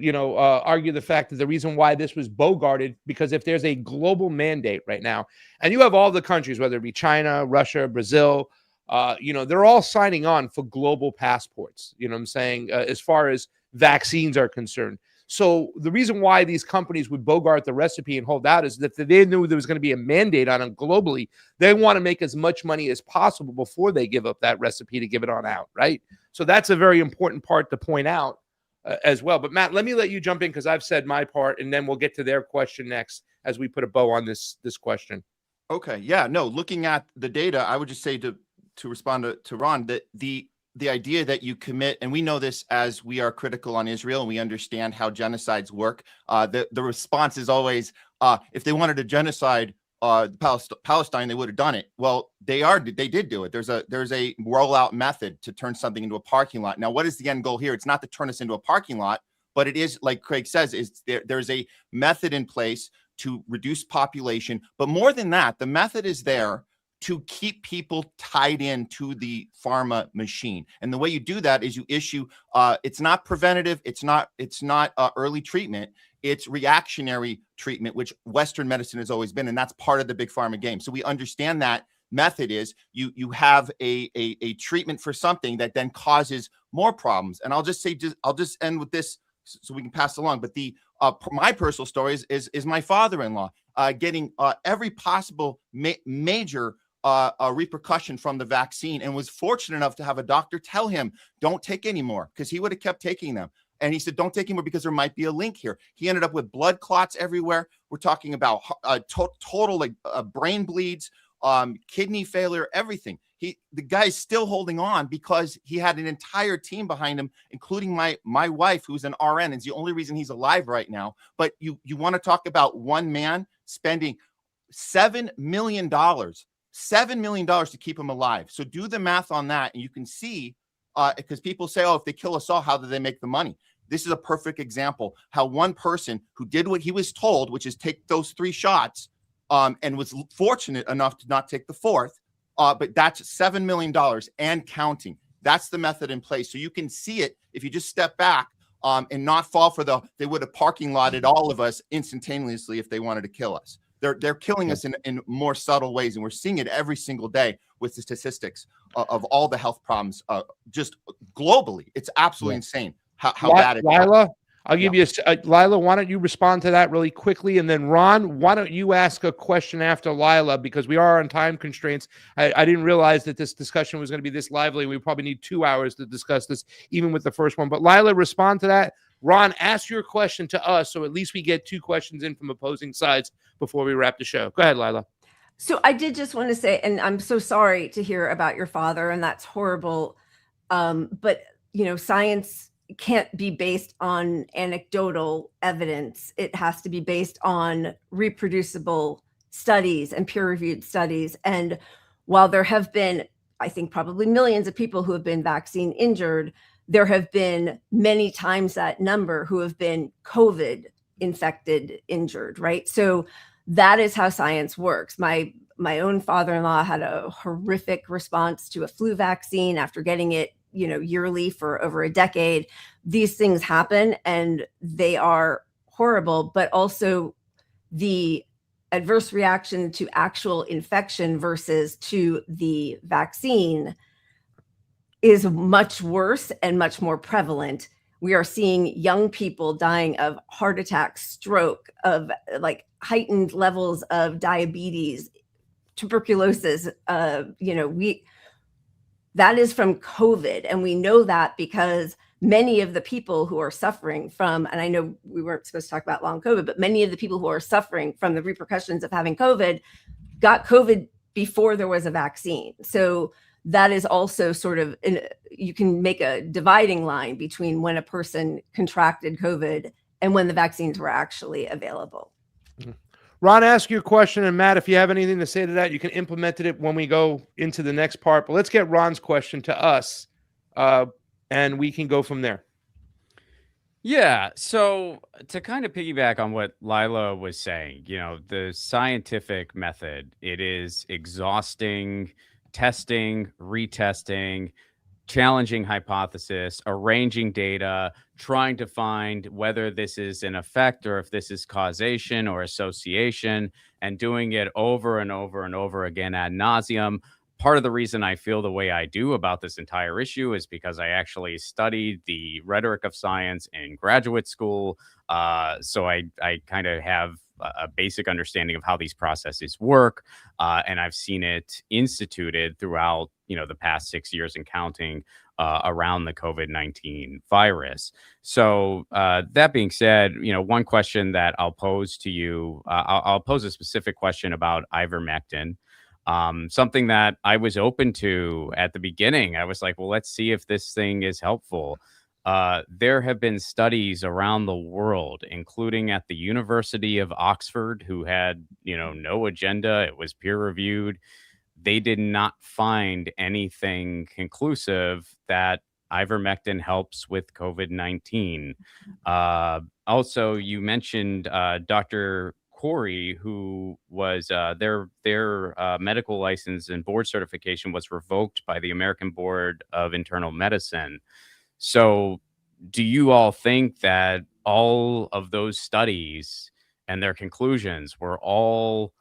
argue the fact that the reason why this was bogarted, because if there's a global mandate right now, and you have all the countries, whether it be China, Russia, Brazil, they're all signing on for global passports, you know what I'm saying, as far as vaccines are concerned. So the reason why these companies would bogart the recipe and hold out is that they knew there was going to be a mandate on them globally. They want to make as much money as possible before they give up that recipe to give it on out, right? So that's a very important part to point out as well. But Matt, let me let you jump in because I've said my part, and then we'll get to their question next as we put a bow on this question. Okay. Yeah. No. Looking at the data, I would just say to respond to Ron that the idea that you commit, and we know this as we are critical on Israel and we understand how genocides work. The response is always, if they wanted to genocide Palestine, they would have done it. Well, they did do it. There's a rollout method to turn something into a parking lot. Now, what is the end goal here? It's not to turn us into a parking lot, but it is, like Craig says, there's a method in place to reduce population. But more than that, the method is there to keep people tied into the pharma machine. And the way you do that is you issue, it's not preventative, it's not early treatment, it's reactionary treatment, which Western medicine has always been, and that's part of the big pharma game. So we understand that method is you have a treatment for something that then causes more problems. And I'll just end with this so we can pass along. But my personal story is my father-in-law getting every possible major a repercussion from the vaccine, and was fortunate enough to have a doctor tell him, don't take any more, because he would have kept taking them. And he said, don't take any more because there might be a link here. He ended up with blood clots everywhere. We're talking about total brain bleeds, kidney failure, everything. The guy's still holding on because he had an entire team behind him, including my wife, who's an RN. It's the only reason he's alive right now. But you want to talk about one man spending $7 million to keep him alive. So do the math on that, and you can see, because people say, oh, if they kill us all, how do they make the money? This is a perfect example how one person who did what he was told, which is take those 3 shots, and was fortunate enough to not take the 4th, but that's $7 million and counting. That's the method in place. So you can see it if you just step back and not fall for they would have parking lotted all of us instantaneously if they wanted to kill us. They're killing us in more subtle ways, and we're seeing it every single day with the statistics of all the health problems just globally. It's absolutely insane how bad it is. Lila, I'll give you Lila, why don't you respond to that really quickly? And then Ron, why don't you ask a question after Lila, because we are on time constraints. I didn't realize that this discussion was going to be this lively. We probably need 2 hours to discuss this, even with the first one. But Lila, respond to that. Ron, ask your question to us, so at least we get 2 questions in from opposing sides before we wrap the show. Go ahead, Lila. So I did just want to say, and I'm so sorry to hear about your father, and that's horrible. But, science can't be based on anecdotal evidence. It has to be based on reproducible studies and peer-reviewed studies. And while there have been, I think, probably millions of people who have been vaccine injured, there have been many times that number who have been COVID infected, injured, right? So that is how science works. My own father-in-law had a horrific response to a flu vaccine after getting it, yearly for over a decade. These things happen and they are horrible, but also the adverse reaction to actual infection versus to the vaccine is much worse and much more prevalent. We are seeing young people dying of heart attack, stroke, of like heightened levels of diabetes, tuberculosis. That is from COVID. And we know that because many of the people who are suffering from, and I know we weren't supposed to talk about long COVID, but many of the people who are suffering from the repercussions of having COVID got COVID before there was a vaccine. So that is also sort of, you can make a dividing line between when a person contracted COVID and when the vaccines were actually available. Ron, ask your question, and Matt, if you have anything to say to that, you can implement it when we go into the next part. But let's get Ron's question to us, and we can go from there. Yeah. So to kind of piggyback on what Lila was saying, the scientific method, it is exhausting, testing, retesting, challenging hypothesis, arranging data, trying to find whether this is an effect or if this is causation or association, and doing it over and over and over again ad nauseum. Part of the reason I feel the way I do about this entire issue is because I actually studied the rhetoric of science in graduate school. So I kind of have a basic understanding of how these processes work. And I've seen it instituted throughout, the past 6 years and counting around the COVID-19 virus. So that being said, one question that I'll pose to you, I'll pose a specific question about ivermectin. Something that I was open to at the beginning. I was like, well, let's see if this thing is helpful. There have been studies around the world, including at the University of Oxford, who had, no agenda. It was peer reviewed. They did not find anything conclusive that ivermectin helps with COVID-19. Also, you mentioned Dr. Corey, who was their medical license and board certification was revoked by the American Board of Internal Medicine. So do you all think that all of those studies and their conclusions were all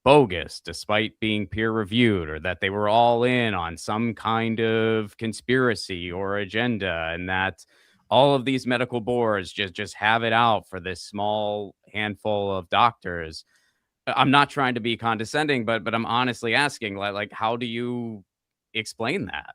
bogus despite being peer reviewed, or that they were all in on some kind of conspiracy or agenda, and that all of these medical boards just have it out for this small handful of doctors? I'm not trying to be condescending, but I'm honestly asking, like, how do you explain that?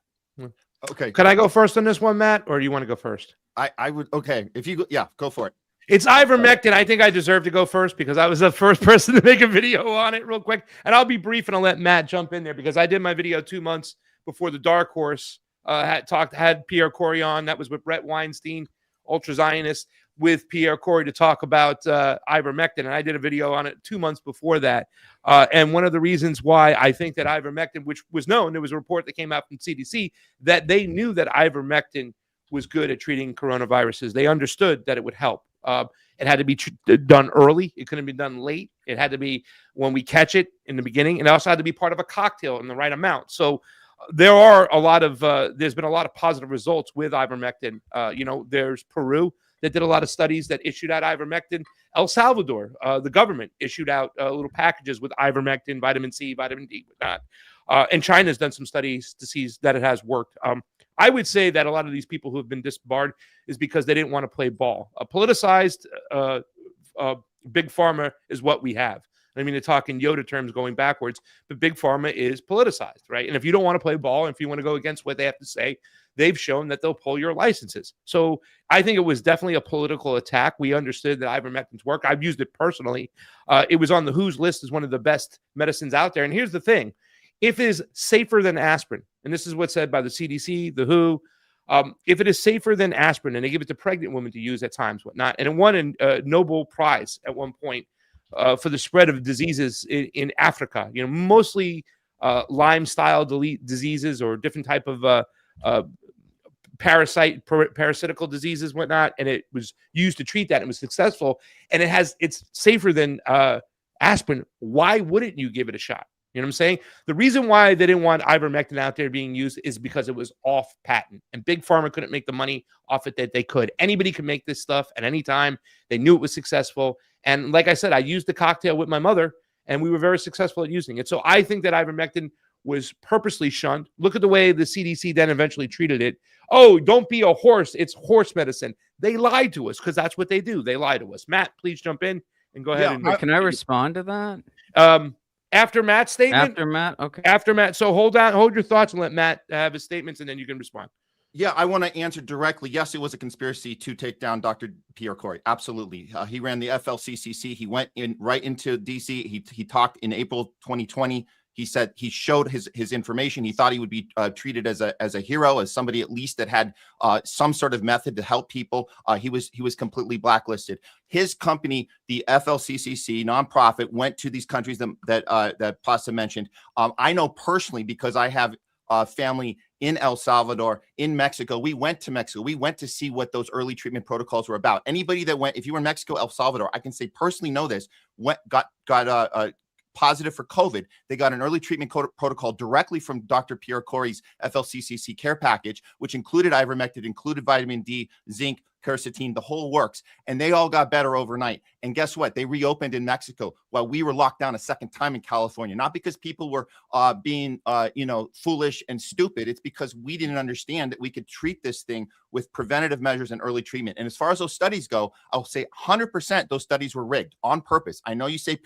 Okay. Can I go first on this one, Matt, or do you want to go first? I would. Okay. If you go, yeah, go for it. It's ivermectin. I think I deserve to go first because I was the first person to make a video on it real quick. And I'll be brief and I'll let Matt jump in there because I did my video 2 months before the Dark Horse had Pierre Corey on. That was with Brett Weinstein, Ultra Zionist, with Pierre Corey to talk about ivermectin. And I did a video on it 2 months before that. And one of the reasons why I think that ivermectin, which was known, there was a report that came out from CDC that they knew that ivermectin was good at treating coronaviruses. They understood that it would help. It had to be done early. It couldn't be done late. It had to be when we catch it in the beginning. And it also had to be part of a cocktail in the right amount. So there are a lot of, there's been a lot of positive results with ivermectin. There's Peru that did a lot of studies that issued out ivermectin. El Salvador, the government issued out little packages with ivermectin, vitamin C, vitamin D, whatnot. And China's done some studies to see that it has worked. I would say that a lot of these people who have been disbarred is because they didn't want to play ball. A politicized big pharma is what we have. I mean, to talk in Yoda terms going backwards, but big pharma is politicized, right? And if you don't want to play ball, and if you want to go against what they have to say, they've shown that they'll pull your licenses. So I think it was definitely a political attack. We understood that ivermectin's work. I've used it personally. It was on the WHO's list as one of the best medicines out there. And here's the thing. If it is safer than aspirin, and this is what's said by the CDC, the WHO, if it is safer than aspirin, and they give it to pregnant women to use at times, whatnot, and it won a Nobel Prize at one point for the spread of diseases in Africa, mostly Lyme-style diseases or different type of parasitical diseases, whatnot, and it was used to treat that. And it was successful, and it's safer than aspirin. Why wouldn't you give it a shot? You know what I'm saying? The reason why they didn't want ivermectin out there being used is because it was off patent, and Big Pharma couldn't make the money off it that they could. Anybody could make this stuff at any time. They knew it was successful. And like I said, I used the cocktail with my mother, and we were very successful at using it. So I think that ivermectin was purposely shunned. Look at the way the CDC then eventually treated it. Oh, don't be a horse. It's horse medicine. They lied to us because that's what they do. They lie to us. Matt, please jump in and go ahead. Wait, can I respond to that? After Matt's statement? After Matt? Okay. After Matt. So hold your thoughts and let Matt have his statements, and then you can respond. Yeah, I want to answer directly. Yes, it was a conspiracy to take down Dr. Pierre Corey. Absolutely. He ran the FLCCC. He went in right into DC. He talked in April 2020. He said he showed his information. He thought he would be treated as a hero, as somebody at least that had some sort of method to help people. He was completely blacklisted. His company, the FLCCC nonprofit, went to these countries that Pasta mentioned. I know personally because I have family in El Salvador, in Mexico. We went to Mexico. We went to see what those early treatment protocols were about. Anybody that went, if you were in Mexico, El Salvador, I can say personally know this, got positive for COVID. They got an early treatment protocol directly from Dr. Pierre Corey's FLCCC care package, which included ivermectin, included vitamin D, zinc, quercetin, the whole works. And they all got better overnight. And guess what? They reopened in Mexico while we were locked down a second time in California. Not because people were being foolish and stupid. It's because we didn't understand that we could treat this thing with preventative measures and early treatment. And as far as those studies go, I'll say 100% those studies were rigged on purpose. I know you say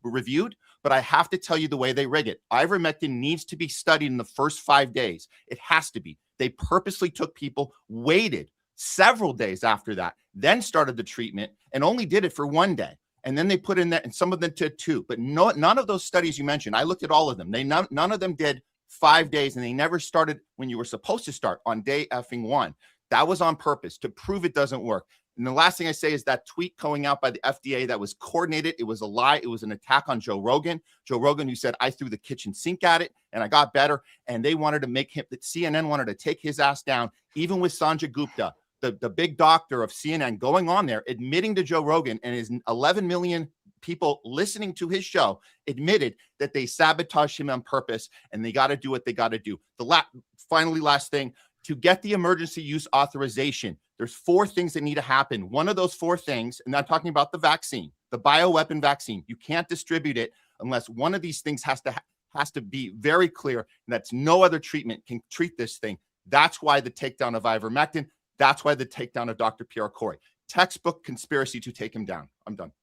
reviewed, but I have to tell you the way they rig it. Ivermectin needs to be studied in the first 5 days. It has to be. They purposely took people, waited several days after that, then started the treatment and only did it for 1 day. And then they put in that, and some of them did 2. But none of those studies you mentioned, I looked at all of them. None of them did 5 days, and they never started when you were supposed to start on day effing 1. That was on purpose to prove it doesn't work. And the last thing I say is that tweet going out by the FDA that was coordinated. It was a lie. It was an attack on Joe Rogan. Joe Rogan, who said, I threw the kitchen sink at it and I got better. And they wanted to make him, CNN wanted to take his ass down, even with Sanjay Gupta, the big doctor of CNN, going on there, admitting to Joe Rogan and his 11 million people listening to his show, admitted that they sabotaged him on purpose, and they got to do what they got to do. Last thing, to get the emergency use authorization, there's 4 things that need to happen. One of those 4 things, and I'm talking about the vaccine, the bioweapon vaccine. You can't distribute it unless one of these things has to be very clear, and that's no other treatment can treat this thing. That's why the takedown of ivermectin. That's why the takedown of Dr. Pierre Corey. Textbook conspiracy to take him down. I'm done.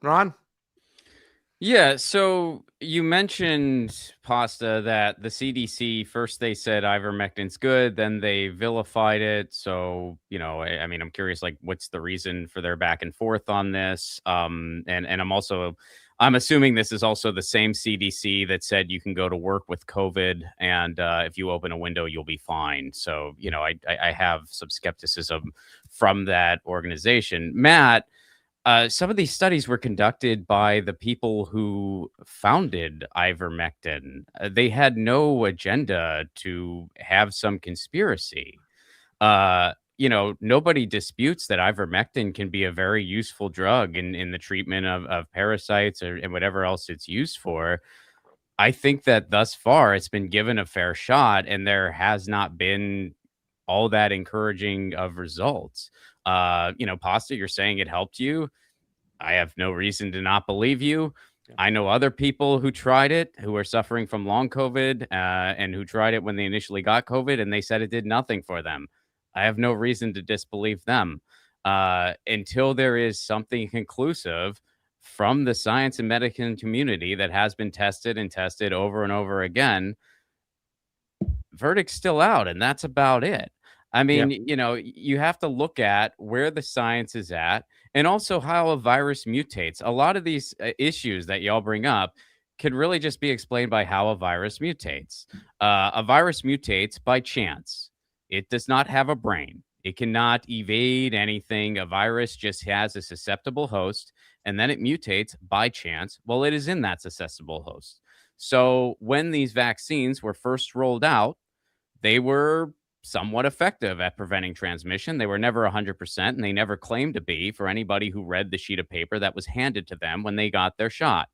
Ron? Yeah, so you mentioned, Pasta, that the CDC, first they said ivermectin's good, then they vilified it. So, I mean, I'm curious, like, what's the reason for their back and forth on this? And I'm assuming this is also the same CDC that said you can go to work with COVID, and if you open a window, you'll be fine. So, I have some skepticism from that organization. Matt, some of these studies were conducted by the people who founded ivermectin. They had no agenda to have some conspiracy. Nobody disputes that ivermectin can be a very useful drug in the treatment of parasites and whatever else it's used for. I think that thus far it's been given a fair shot, and there has not been all that encouraging of results. Pasta, you're saying it helped you. I have no reason to not believe you. I know other people who tried it, who are suffering from long COVID, and who tried it when they initially got COVID, and they said it did nothing for them. I have no reason to disbelieve them until there is something conclusive from the science and medical community that has been tested and tested over and over again. Verdict's still out, and that's about it. I mean, you have to look at where the science is at and also how a virus mutates. A lot of these issues that y'all bring up could really just be explained by how a virus mutates. A virus mutates by chance. It does not have a brain. It cannot evade anything. A virus just has a susceptible host, and then it mutates by chance while it is in that susceptible host. So when these vaccines were first rolled out, they were somewhat effective at preventing transmission. They were never 100%, and they never claimed to be for anybody who read the sheet of paper that was handed to them when they got their shot.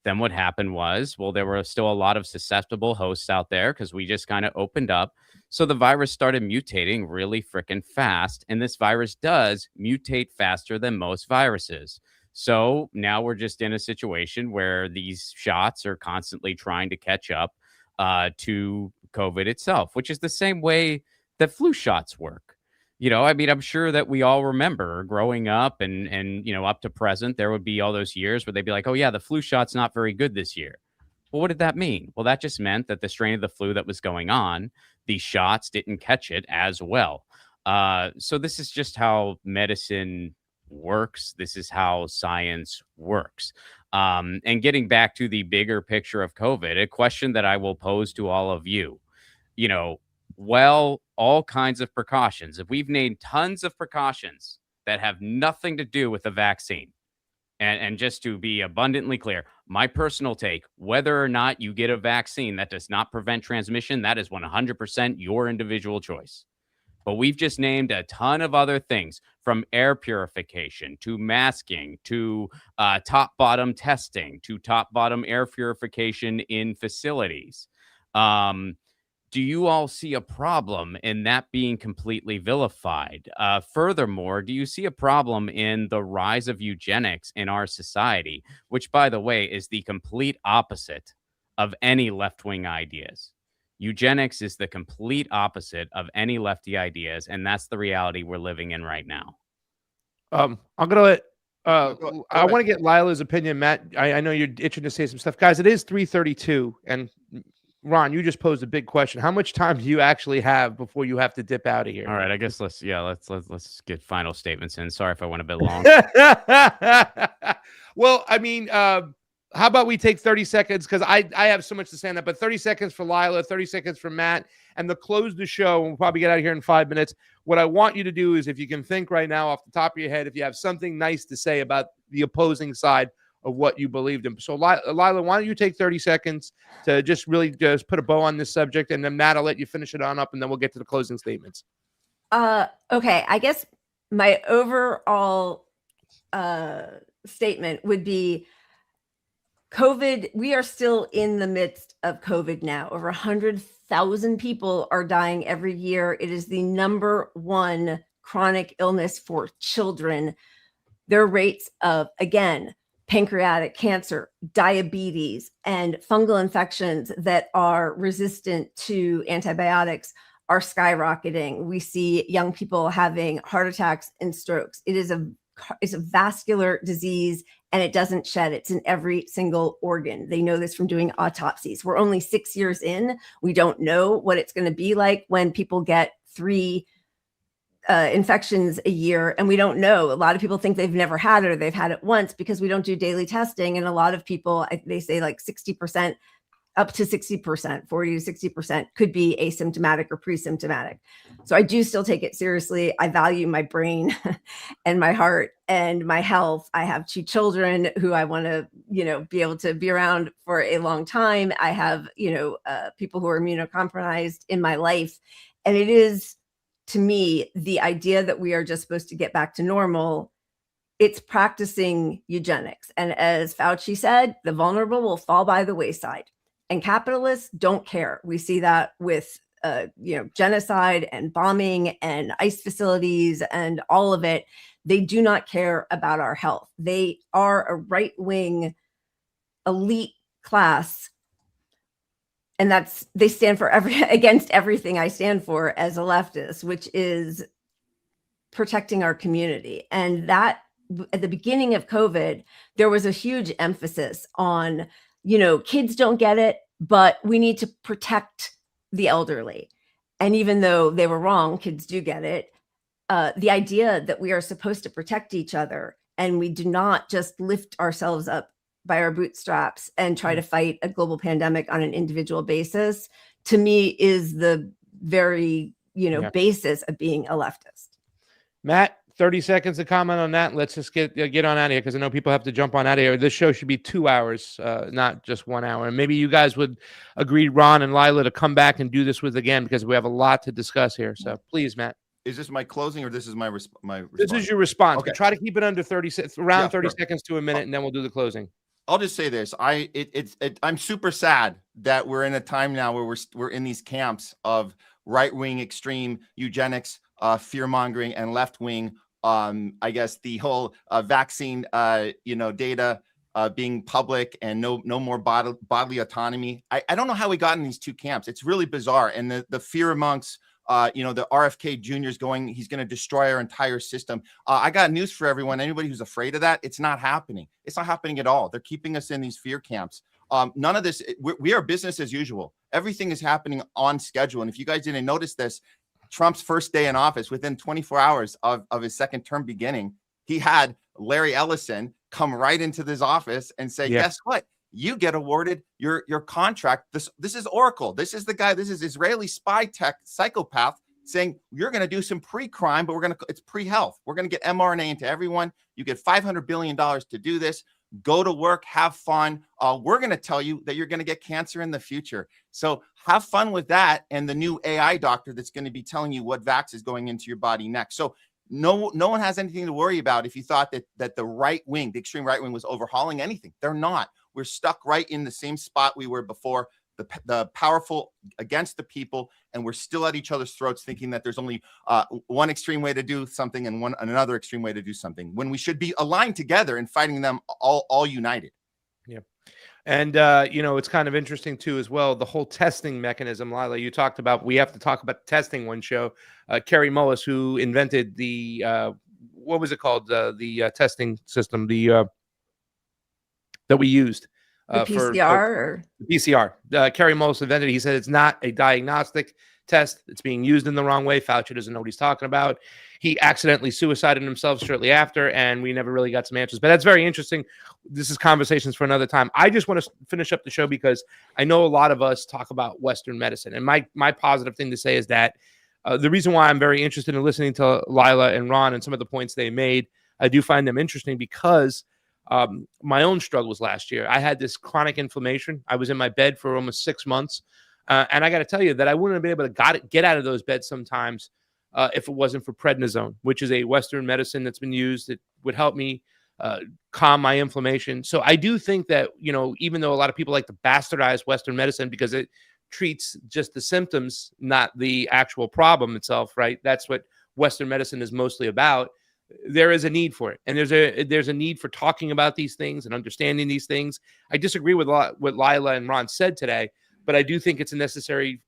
Then what happened was, well, there were still a lot of susceptible hosts out there because we just kind of opened up. So the virus started mutating really freaking fast. And this virus does mutate faster than most viruses. So now we're just in a situation where these shots are constantly trying to catch up to COVID itself, which is the same way that flu shots work. I mean, I'm sure that we all remember growing up and up to present, there would be all those years where they'd be like, oh, yeah, the flu shot's not very good this year. Well, what did that mean? Well, that just meant that the strain of the flu that was going on, these shots didn't catch it as well. So this is just how medicine works. This is how science works. And getting back to the bigger picture of COVID, a question that I will pose to all of you, all kinds of precautions. If we've named tons of precautions that have nothing to do with the vaccine, and just to be abundantly clear, my personal take, whether or not you get a vaccine that does not prevent transmission, that is 100% your individual choice. But we've just named a ton of other things, from air purification to masking to top-bottom testing to top-bottom air purification in facilities. Do you all see a problem in that being completely vilified? Furthermore, do you see a problem in the rise of eugenics in our society, which, by the way, is the complete opposite of any left-wing ideas? Eugenics is the complete opposite of any lefty ideas, and that's the reality we're living in right now. I'm gonna let. I want to get Lila's opinion, Matt. I know you're itching to say some stuff, guys. It is 3:32, and Ron, you just posed a big question. How much time do you actually have before you have to dip out of here? All right, I guess let's get final statements in. Sorry if I went a bit long. Well, I mean, how about we take 30 seconds? Because I have so much to say on that, but 30 seconds for Lila, 30 seconds for Matt, and to close the show, and we'll probably get out of here in 5 minutes. What I want you to do is, if you can think right now off the top of your head, if you have something nice to say about the opposing side of what you believed in. So Lila, why don't you take 30 seconds to just really just put a bow on this subject, and then Matt, I'll let you finish it on up, and then we'll get to the closing statements. Okay. I guess my overall statement would be COVID. We are still in the midst of COVID now. Over 100,000 people are dying every year. It is the #1 chronic illness for children. Their rates of, again, pancreatic cancer, diabetes, and fungal infections that are resistant to antibiotics are skyrocketing. We see young people having heart attacks and strokes. It's a vascular disease, and it doesn't shed. It's in every single organ. They know this from doing autopsies. We're only 6 years in. We don't know what it's going to be like when people get 3 infections a year, and we don't know. A lot of people think they've never had it, or they've had it once, because we don't do daily testing. And a lot of people, they say like 60%, up to 60%, 40 to 60% could be asymptomatic or pre-symptomatic. So I do still take it seriously. I value my brain and my heart and my health. I have 2 children who I want to, be able to be around for a long time. I have, people who are immunocompromised in my life. And it is, to me, the idea that we are just supposed to get back to normal, it's practicing eugenics. And as Fauci said, the vulnerable will fall by the wayside. And capitalists don't care. We see that with, genocide and bombing and ICE facilities and all of it. They do not care about our health. They are a right-wing elite class. And they stand for against everything I stand for as a leftist, which is protecting our community. And that, at the beginning of COVID, there was a huge emphasis on, kids don't get it, but we need to protect the elderly. And even though they were wrong, kids do get it. The idea that we are supposed to protect each other, and we do not just lift ourselves up by our bootstraps and try to fight a global pandemic on an individual basis, to me, is the very, basis of being a leftist. Matt, 30 seconds to comment on that. Let's just get on out of here because I know people have to jump on out of here. This show should be 2 hours, not just 1 hour. And maybe you guys would agree, Ron and Lila, to come back and do this with again because we have a lot to discuss here. So please, Matt. Is this my closing or this is my response? This is your response. Okay. But try to keep it under 30 sure. seconds to a minute, and then we'll do the closing. I'll just say this. I'm super sad that we're in a time now where we're in these camps of right-wing extreme eugenics, fear-mongering, and left-wing, I guess the whole vaccine, data being public and no more bodily autonomy. I don't know how we got in these two camps. It's really bizarre. And the fear amongst the RFK Jr.'s he's going to destroy our entire system. I got news for everyone. Anybody who's afraid of that, it's not happening. It's not happening at all. They're keeping us in these fear camps. None of this, we are business as usual. Everything is happening on schedule. And if you guys didn't notice this, Trump's first day in office, within 24 hours of his second term beginning, he had Larry Ellison come right into this office and say, guess what? You get awarded your contract. This is Oracle. This is the guy. This is Israeli spy tech psychopath saying you're going to do some pre-crime, but it's pre-health. We're going to get mRNA into everyone. You get $500 billion to do this. Go to work, have fun. We're going to tell you that you're going to get cancer in the future. So have fun with that. And the new AI doctor that's going to be telling you what vax is going into your body next. So no one has anything to worry about if you thought that the right wing, the extreme right wing, was overhauling anything. They're not. We're stuck right in the same spot we were before, the powerful against the people, and we're still at each other's throats thinking that there's only one extreme way to do something and another extreme way to do something, when we should be aligned together and fighting them all united. Yeah. And, it's kind of interesting, too, as well, the whole testing mechanism. Lila, you talked about, we have to talk about testing one show. Kerry Mullis, who invented the, what was it called? The testing system, that we used the PCR. PCR. Kerry Mullis invented it. He said it's not a diagnostic test. It's being used in the wrong way. Fauci doesn't know what he's talking about. He accidentally suicided himself shortly after, and we never really got some answers. But that's very interesting. This is conversations for another time. I just want to finish up the show because I know a lot of us talk about Western medicine. And my positive thing to say is that the reason why I'm very interested in listening to Lila and Ron and some of the points they made, I do find them interesting because my own struggles last year. I had this chronic inflammation. I was in my bed for almost 6 months. And I got to tell you that I wouldn't have been able to get out of those beds sometimes if it wasn't for prednisone, which is a Western medicine that's been used. It would help me calm my inflammation. So I do think that, even though a lot of people like to bastardize Western medicine because it treats just the symptoms, not the actual problem itself, right? That's what Western medicine is mostly about. There is a need for it. And there's a need for talking about these things and understanding these things. I disagree with what Lila and Ron said today, but I do think it's a necessary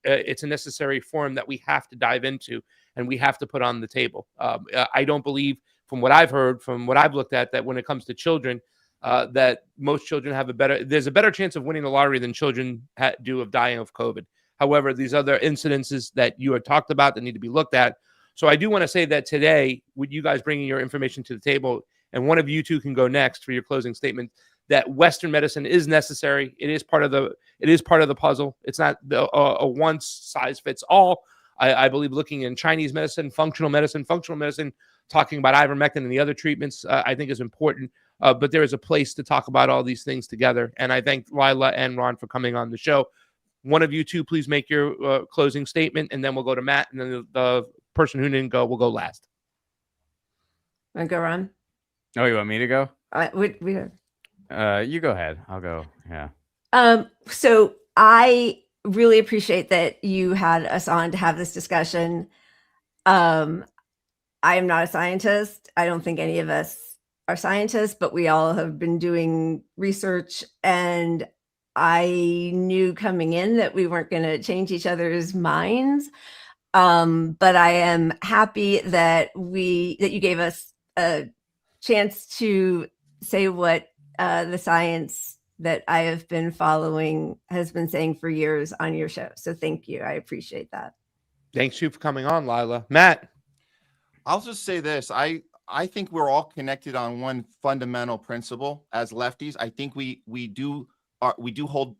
form that we have to dive into and we have to put on the table. I don't believe, from what I've heard, from what I've looked at, that when it comes to children, that most children have there's a better chance of winning the lottery than children do of dying of COVID. However, these other incidences that you had talked about that need to be looked at. So I do want to say that today, with you guys bringing your information to the table, and one of you two can go next for your closing statement, that Western medicine is necessary. It is part of the puzzle. It's not a one size fits all. I believe looking in Chinese medicine, functional medicine, talking about ivermectin and the other treatments, I think is important. But there is a place to talk about all these things together. And I thank Lila and Ron for coming on the show. One of you two, please make your closing statement, and then we'll go to Matt, and then the person who didn't go will go last. Want to go, Ron? Oh, you want me to go? You go ahead. I'll go. Yeah. So I really appreciate that you had us on to have this discussion. I am not a scientist. I don't think any of us are scientists, but we all have been doing research, and I knew coming in that we weren't going to change each other's minds. But I am happy that you gave us a chance to say what the science that I have been following has been saying for years on your show. So thank you. I appreciate that. Thanks you for coming on, Lila. Matt. I'll just say this. I think we're all connected on one fundamental principle as lefties. I think we do hold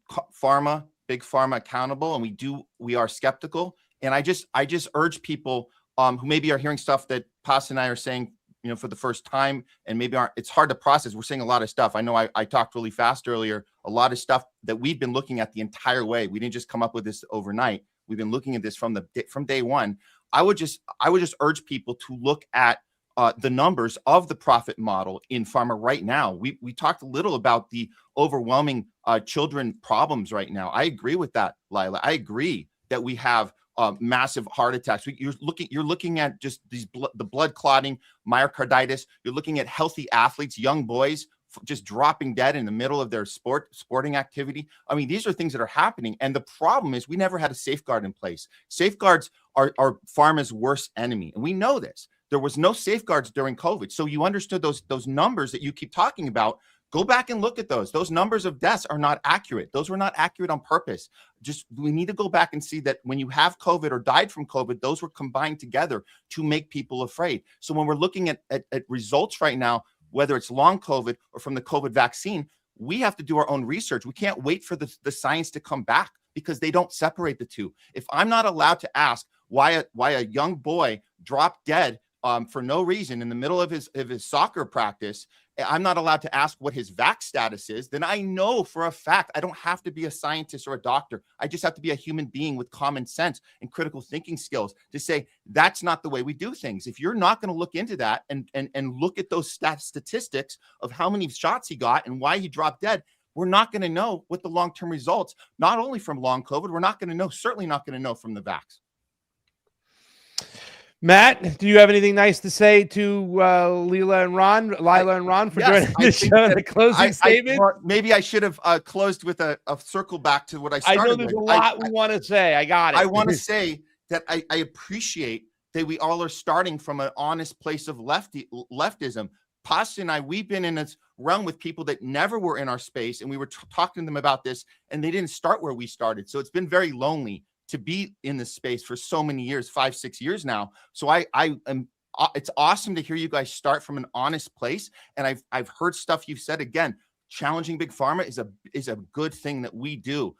big pharma accountable, and we are skeptical. And I just urge people who maybe are hearing stuff that Paz and I are saying for the first time, and maybe it's hard to process. We're seeing a lot of stuff. I know I talked really fast earlier, a lot of stuff that we've been looking at the entire way. We didn't just come up with this overnight. We've been looking at this from day one. I would just urge people to look at the numbers of the profit model in pharma right now. We talked a little about the overwhelming children problems right now. I agree with that, Lila. I agree that we have massive heart attacks. You're looking at just the blood clotting, myocarditis. You're looking at healthy athletes, young boys just dropping dead in the middle of their sporting activity. I mean, these are things that are happening. And the problem is we never had a safeguard in place. Safeguards are pharma's worst enemy. And we know this. There was no safeguards during COVID. So you understood those numbers that you keep talking about. Go back and look at those. Those numbers of deaths are not accurate. Those were not accurate on purpose. We need to go back and see that when you have COVID or died from COVID, those were combined together to make people afraid. So when we're looking at results right now, whether it's long COVID or from the COVID vaccine, we have to do our own research. We can't wait for the science to come back because they don't separate the two. If I'm not allowed to ask why a young boy dropped dead for no reason in the middle of his soccer practice, I'm not allowed to ask what his vax status is, then I know for a fact I don't have to be a scientist or a doctor. I just have to be a human being with common sense and critical thinking skills to say that's not the way we do things. If you're not going to look into that and look at those statistics of how many shots he got and why he dropped dead, we're not going to know what the long-term results, not only from long COVID, we're not going to know, certainly not going to know from the vax. Matt, do you have anything nice to say to Lila and Ron for joining the show? The closing statement. Maybe I should have closed with a circle back to what I started. I know there's a lot we want to say. I got it. I want to say that I appreciate that we all are starting from an honest place of leftism. Pasta and I, we've been in this realm with people that never were in our space, and we were talking to them about this, and they didn't start where we started. So it's been very lonely to be in this space for so many years, 5-6 years now. So I am. It's awesome to hear you guys start from an honest place. And I've heard stuff you've said. Again, challenging big pharma is a good thing that we do.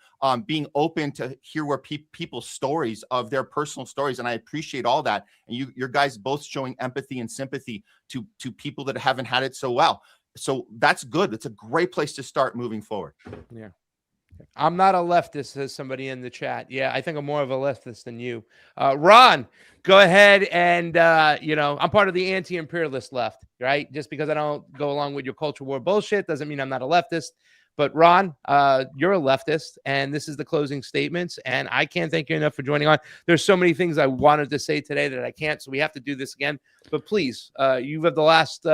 Being open to hear where people's stories of their personal stories, and I appreciate all that. And your guys both showing empathy and sympathy to people that haven't had it so well. So that's good. It's a great place to start moving forward. Yeah. I'm not a leftist, says somebody in the chat. Yeah, I think I'm more of a leftist than you. Ron, go ahead and, I'm part of the anti-imperialist left, right? Just because I don't go along with your culture war bullshit doesn't mean I'm not a leftist. But Ron, you're a leftist, and this is the closing statements, and I can't thank you enough for joining on. There's so many things I wanted to say today that I can't, so we have to do this again. But please, you have the last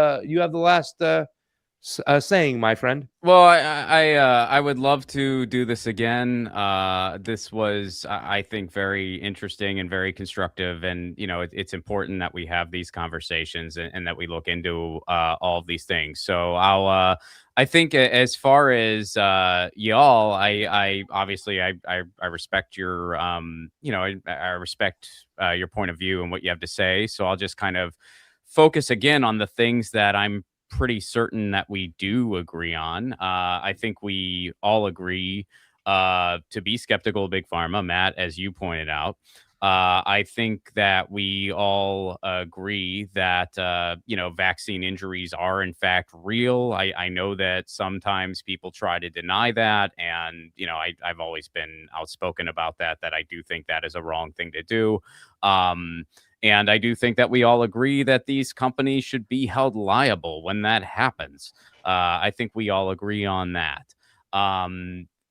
saying, my friend. Well, I would love to do this again. This was, I think, very interesting and very constructive. And, it's important that we have these conversations and that we look into all of these things. So I think as far as y'all, I obviously I respect your, I respect your point of view and what you have to say. So I'll just kind of focus again on the things that I'm pretty certain that we do agree on. I think we all agree to be skeptical of big pharma, Matt, as you pointed out. I think that we all agree that, vaccine injuries are in fact real. I know that sometimes people try to deny that. And, I've always been outspoken about that I do think that is a wrong thing to do. And I do think that we all agree that these companies should be held liable when that happens. I think we all agree on that.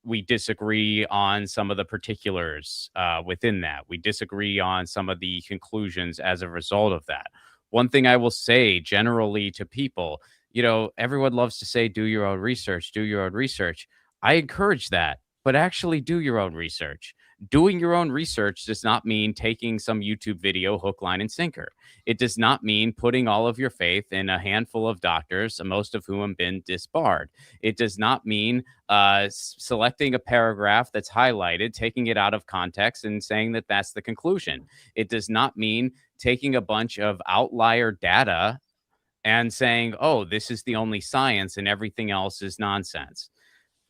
We disagree on some of the particulars within that. We disagree on some of the conclusions as a result of that. One thing I will say generally to people, everyone loves to say, do your own research, do your own research. I encourage that, but actually do your own research. Doing your own research does not mean taking some YouTube video hook, line, and sinker. It does not mean putting all of your faith in a handful of doctors, most of whom have been disbarred. It does not mean selecting a paragraph that's highlighted, taking it out of context, and saying that that's the conclusion. It does not mean taking a bunch of outlier data and saying, oh, this is the only science and everything else is nonsense.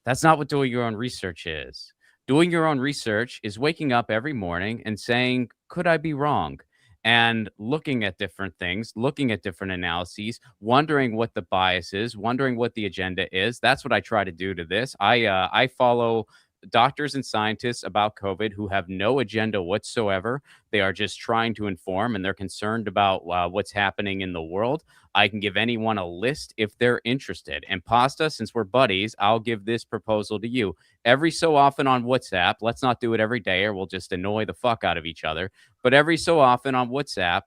That's not what doing your own research is. Doing your own research is waking up every morning and saying, could I be wrong? and looking at different things, looking at different analyses, wondering what the bias is, wondering what the agenda is. That's what I try to do to this. I follow doctors and scientists about COVID who have no agenda whatsoever. They are just trying to inform, and they're concerned about what's happening in the world. I can give anyone a list if they're interested. And Pasta, since we're buddies, I'll give this proposal to you. Every so often on WhatsApp, let's not do it every day or we'll just annoy the fuck out of each other. But every so often on WhatsApp,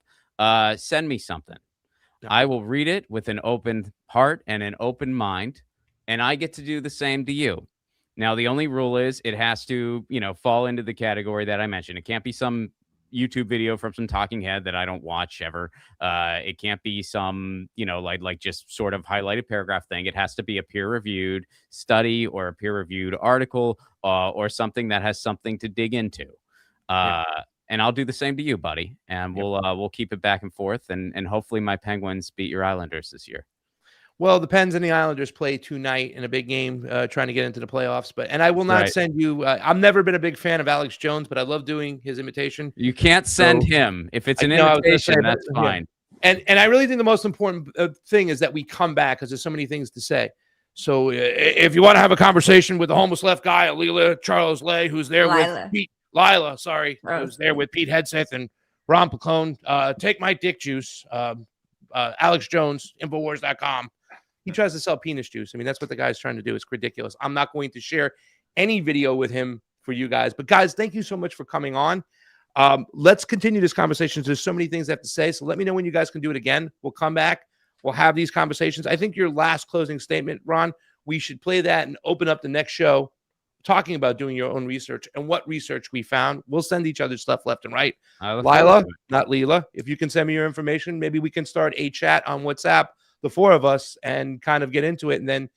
send me something. Yeah. I will read it with an open heart and an open mind, and I get to do the same to you. Now, the only rule is it has to, fall into the category that I mentioned. It can't be some YouTube video from some talking head that I don't watch ever. It can't be some, like just sort of highlighted paragraph thing. It has to be a peer-reviewed study or a peer-reviewed article or something that has something to dig into. And I'll do the same to you, buddy. And we'll keep it back and forth. And hopefully my Penguins beat your Islanders this year. Well, the Pens and the Islanders play tonight in a big game, trying to get into the playoffs. And I will not send you. I've never been a big fan of Alex Jones, but I love doing his imitation. You can't send him if it's an invitation. That's fine. And I really think the most important thing is that we come back because there's so many things to say. So if you want to have a conversation with the homeless left guy, Alila Charles Lay, who's there with Pete Lila, who's there with Pete Hedseth and Ron Placone, take my dick juice. Alex Jones, Infowars.com. He tries to sell penis juice. I mean, that's what the guy's trying to do. It's ridiculous. I'm not going to share any video with him for you guys. But guys, thank you so much for coming on. Let's continue this conversation. There's so many things I have to say. So let me know when you guys can do it again. We'll come back. We'll have these conversations. I think your last closing statement, Ron, we should play that and open up the next show talking about doing your own research and what research we found. We'll send each other stuff left and right. Lila, not Leela, if you can send me your information, maybe we can start a chat on WhatsApp, the four of us, and kind of get into it and then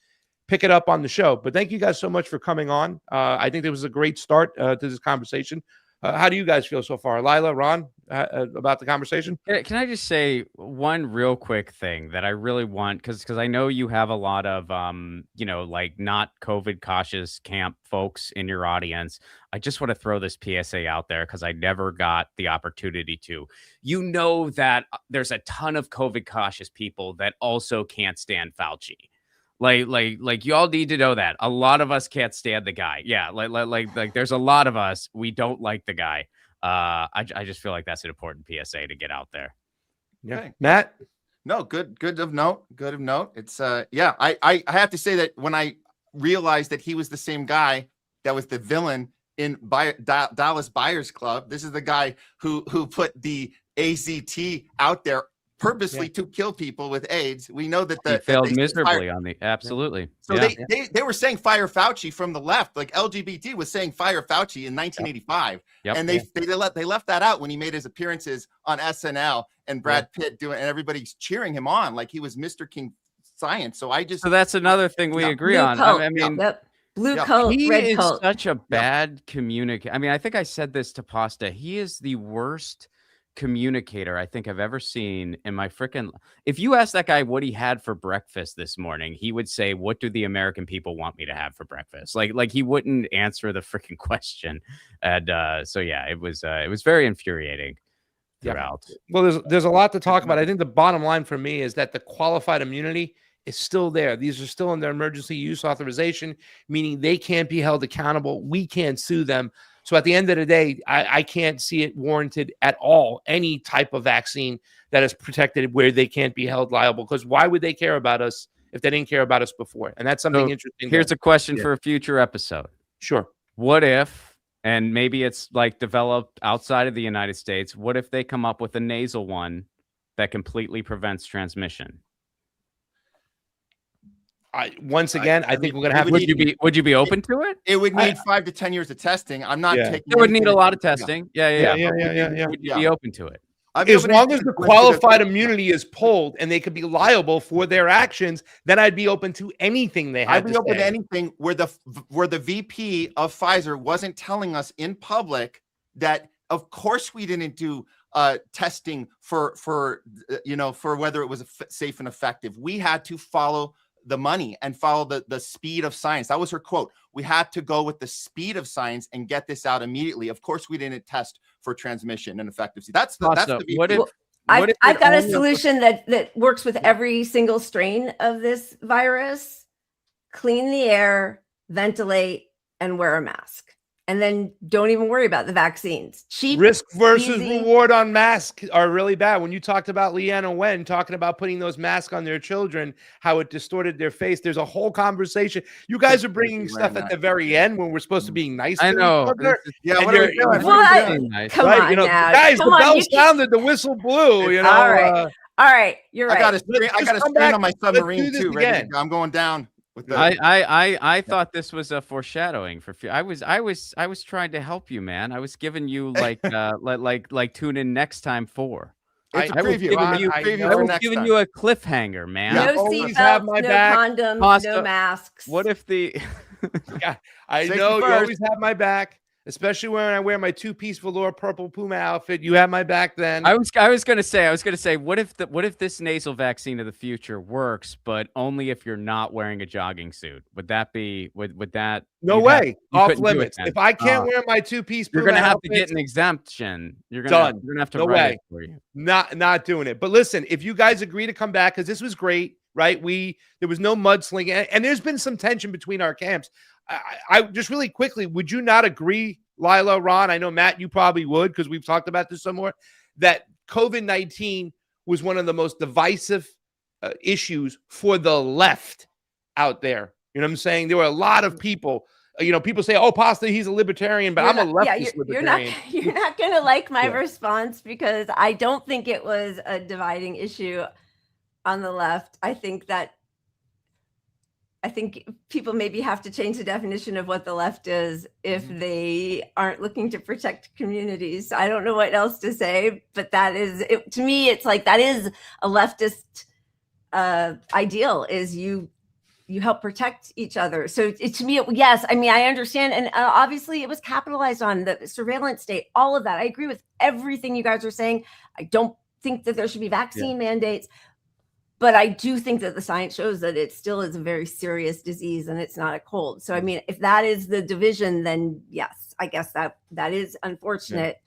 pick it up on the show. But thank you guys so much for coming on. I think there was a great start to this conversation. How do you guys feel so far? Lila, Ron, about the conversation? Can I just say one real quick thing that I really want, because I know you have a lot of, like not COVID cautious camp folks in your audience. I just want to throw this PSA out there because I never got the opportunity to. You know that there's a ton of COVID cautious people that also can't stand Fauci. Like you all need to know that a lot of us can't stand the guy. Yeah. Like there's a lot of us. We don't like the guy. I just feel like that's an important PSA to get out there. Yeah. Okay. Matt. No, good of note. It's I have to say that when I realized that he was the same guy that was the villain in Dallas Buyers Club, this is the guy who put the AZT out there purposely to kill people with AIDS. We know that he failed miserably on the absolutely. So they were saying fire Fauci from the left, like LGBT was saying fire Fauci in 1985, and they left that out when he made his appearances on SNL and Brad Pitt doing, and everybody's cheering him on like he was Mr. King Science. So that's another thing we agree on. I mean. Blue coat, he red is coat. Such a bad communicator. I mean, I think I said this to Pasta. He is the worst communicator I think I've ever seen in my freaking. If you ask that guy what he had for breakfast this morning, he would say, "What do the American people want me to have for breakfast?" Like he wouldn't answer the freaking question. And so yeah, it was very infuriating throughout. Well, there's a lot to talk about. I think the bottom line for me is that the qualified immunity is still there. These are still in their emergency use authorization, meaning they can't be held accountable. We can't sue them. So at the end of the day, I can't see it warranted at all, any type of vaccine that is protected where they can't be held liable. Because why would they care about us if they didn't care about us before? And that's something interesting. Here's a question for a future episode. Sure. What if, and maybe it's like developed outside of the United States, what if they come up with a nasal one that completely prevents transmission? I think we're going to have. Would you be open to it? It would need 5 to 10 years of testing. I'm not taking. It would need a lot of testing. Yeah. Would you be open to it? As long as the qualified immunity is pulled and they could be liable for their actions, then I'd be open to anything they had. I'd be open to anything where the VP of Pfizer wasn't telling us in public that, of course, we didn't do testing for whether it was safe and effective. We had to follow the money and follow the speed of science. That was her quote. We had to go with the speed of science and get this out immediately. Of course, we didn't test for transmission and effectiveness. That's the Pasta, big what thing. if what if I've it got a only- solution that works with every single strain of this virus. Clean the air, ventilate, and wear a mask. And then don't even worry about the vaccines. Cheap, Risk versus easy. reward on masks are really bad. When you talked about Leanna Wen talking about putting those masks on their children, how it distorted their face, there's a whole conversation. You guys are bringing stuff at the very end when we're supposed to be nice I to know. each other. Yeah, And what are we you're- doing? What? Being nice. Come right? on You know, now. guys, Come the on, bell you can- sounded, the whistle blew. You know, All right. All right, you're right. I got a screen, Let's I got a come screen back. on my Let's submarine do this too. Ready to again. go. I'm going down with the. I thought this was a foreshadowing for. I was trying to help you, man. I was giving you like tune in next time for. It's a I was preview. giving you- Preview I for was next giving time. you a cliffhanger, man. Yeah. No Always have seatbelts, my no back. condoms, Pasta. no masks. What if the I Safety know you first. always have my back, especially when I wear my two-piece velour purple Puma outfit. You have my back then. I was gonna say, what if this nasal vaccine of the future works, but only if you're not wearing a jogging suit? Would that be would that No you'd have- way. you Off couldn't do it limits. then? If I can't Oh. wear my two-piece You're Puma gonna have to outfits, get an exemption. You're Done. gonna have to No write way. it for you. not doing it. But listen, if you guys agree to come back, because this was great, right? There was no mudslinging, and there's been some tension between our camps. I just really quickly, would you not agree, Lila, Ron? I know Matt, you probably would, because we've talked about this some more, that COVID-19 was one of the most divisive issues for the left out there. You know what I'm saying? There were a lot of people. People say, "Oh, Pasta, he's a libertarian," but I'm a leftist libertarian. You're not going to like my Yeah. response because I don't think it was a dividing issue on the left. I think people maybe have to change the definition of what the left is if they aren't looking to protect communities. I don't know what else to say, but that is it. To me, it's like that is a leftist ideal, is you help protect each other. So to me, yes, I mean, I understand. And obviously it was capitalized on, the surveillance state, all of that. I agree with everything you guys are saying. I don't think that there should be vaccine mandates, but I do think that the science shows that it still is a very serious disease and it's not a cold. So, I mean, if that is the division, then yes, I guess that is unfortunate.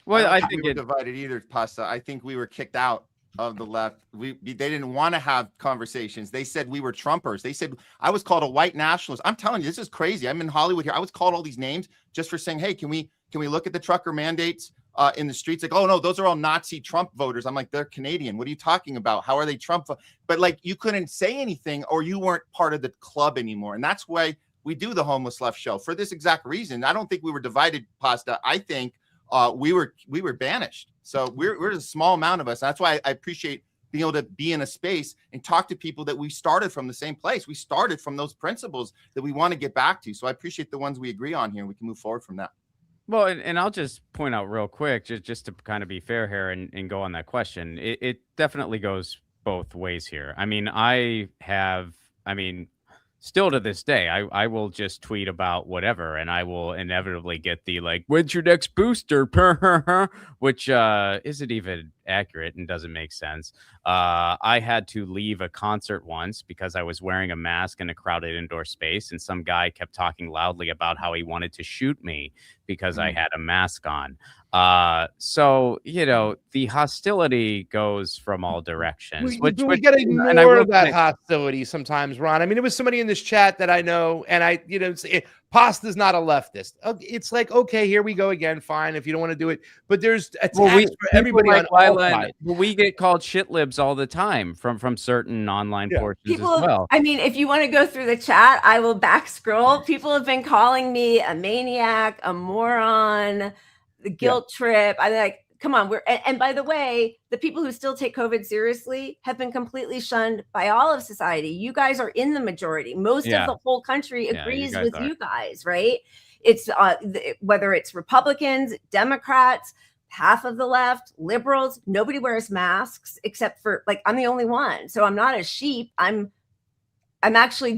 Well, I don't think we were it. divided either, Pasta. I think we were kicked out of the left. They didn't want to have conversations. They said we were Trumpers. They said I was called a white nationalist. I'm telling you, this is crazy. I'm in Hollywood here. I was called all these names just for saying, hey, can we look at the trucker mandates in the streets? Like, oh no, those are all Nazi Trump voters. I'm like, they're Canadian. What are you talking about? How are they Trump? But like, you couldn't say anything or you weren't part of the club anymore. And that's why we do the Homeless Left show, for this exact reason. I don't think we were divided, Pasta. I think we were banished. So we're a small amount of us. That's why I appreciate being able to be in a space and talk to people that we started from the same place. We started from those principles that we want to get back to. So I appreciate the ones we agree on here. We can move forward from that. Well, and I'll just point out real quick, just to kind of be fair here and go on that question. It definitely goes both ways here. I mean, still to this day, I will just tweet about whatever, and I will inevitably get the like, "When's your next booster?" which isn't even accurate and doesn't make sense. I had to leave a concert once because I was wearing a mask in a crowded indoor space, and some guy kept talking loudly about how he wanted to shoot me because I had a mask on. So the hostility goes from all directions. We got to and I ignore will that say- hostility sometimes, Ron. I mean, there was somebody in this chat that I know, and Pasta's not a leftist. It's like, okay, here we go again. Fine, if you don't want to do it, but there's attacks for everybody on all sides. We get called shit libs all the time from certain online portions People, as well. I mean, if you want to go through the chat, I will back scroll. People have been calling me a maniac, a moron, the guilt trip. I'm like, come on. And by the way, the people who still take COVID seriously have been completely shunned by all of society. You guys are in the majority. Most of the whole country agrees with you guys, right? It's whether it's Republicans, Democrats, half of the left, liberals, nobody wears masks except for, like, I'm the only one. So I'm not a sheep. I'm actually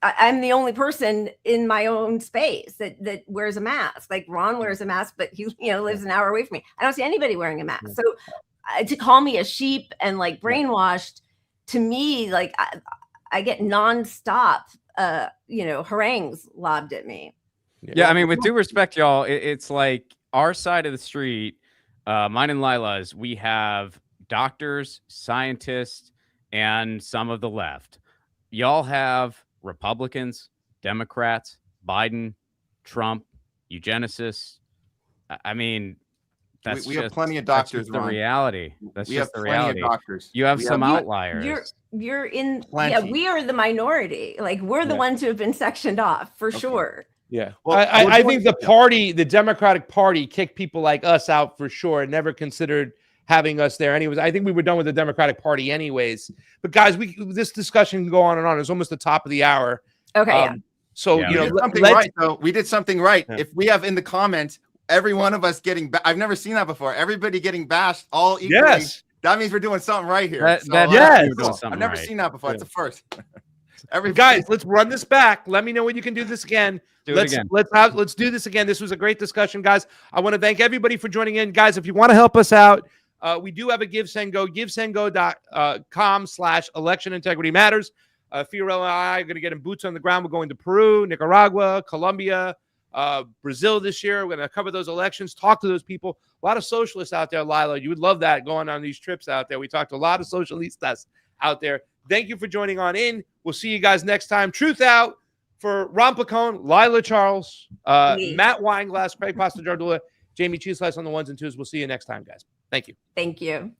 I'm the only person in my own space that wears a mask. Like, Ron wears a mask, but he lives an hour away from me. I don't see anybody wearing a mask. So to call me a sheep and like brainwashed, to me, like I get nonstop harangues lobbed at me. Yeah, I mean, with due respect, y'all, it's like our side of the street, mine and Lila's, we have doctors, scientists, and some of the left. Y'all have Republicans, Democrats, Biden, Trump, eugenicists. I mean, that's we have just, plenty of that's doctors, just the Ron. reality. That's We just have the plenty reality. of doctors. You have We some have- outliers. You're in. Plenty. Yeah, we are the minority. Like we're the Yeah. ones who have been sectioned off for Okay. sure. Yeah. Well, I think the party, the Democratic Party, kicked people like us out for sure. And never considered having us there. Anyways, I think we were done with the Democratic Party anyways. But guys, this discussion can go on and on. It's almost the top of the hour. Okay. Yeah. So Yeah. you we know, did something let's, right though. We did something right. Yeah. If we have in the comments every one of us getting, I've never seen that before. Everybody getting bashed all equally. yes. That means we're doing something right here. That yes. you're doing something I've never right. seen that before. Yeah. It's a first. Guys, let's run this back. Let me know when you can do this again. Do it let's again. let's do this again. This was a great discussion, guys. I want to thank everybody for joining in. Guys, if you want to help us out, we do have a Give Send Go, givesendgo.com/election integrity matters. Fiorello and I are going to get in boots on the ground. We're going to Peru, Nicaragua, Colombia, Brazil this year. We're going to cover those elections, talk to those people. A lot of socialists out there, Lila. You would love that going on these trips out there. We talked to a lot of socialistas out there. Thank you for joining on in. We'll see you guys next time. Truth Out for Ron Placone, Lila Charles, Matt Weinglass, Craig Pastadardula, Jamie Cheeselice on the ones and twos. We'll see you next time, guys. Thank you. Thank you.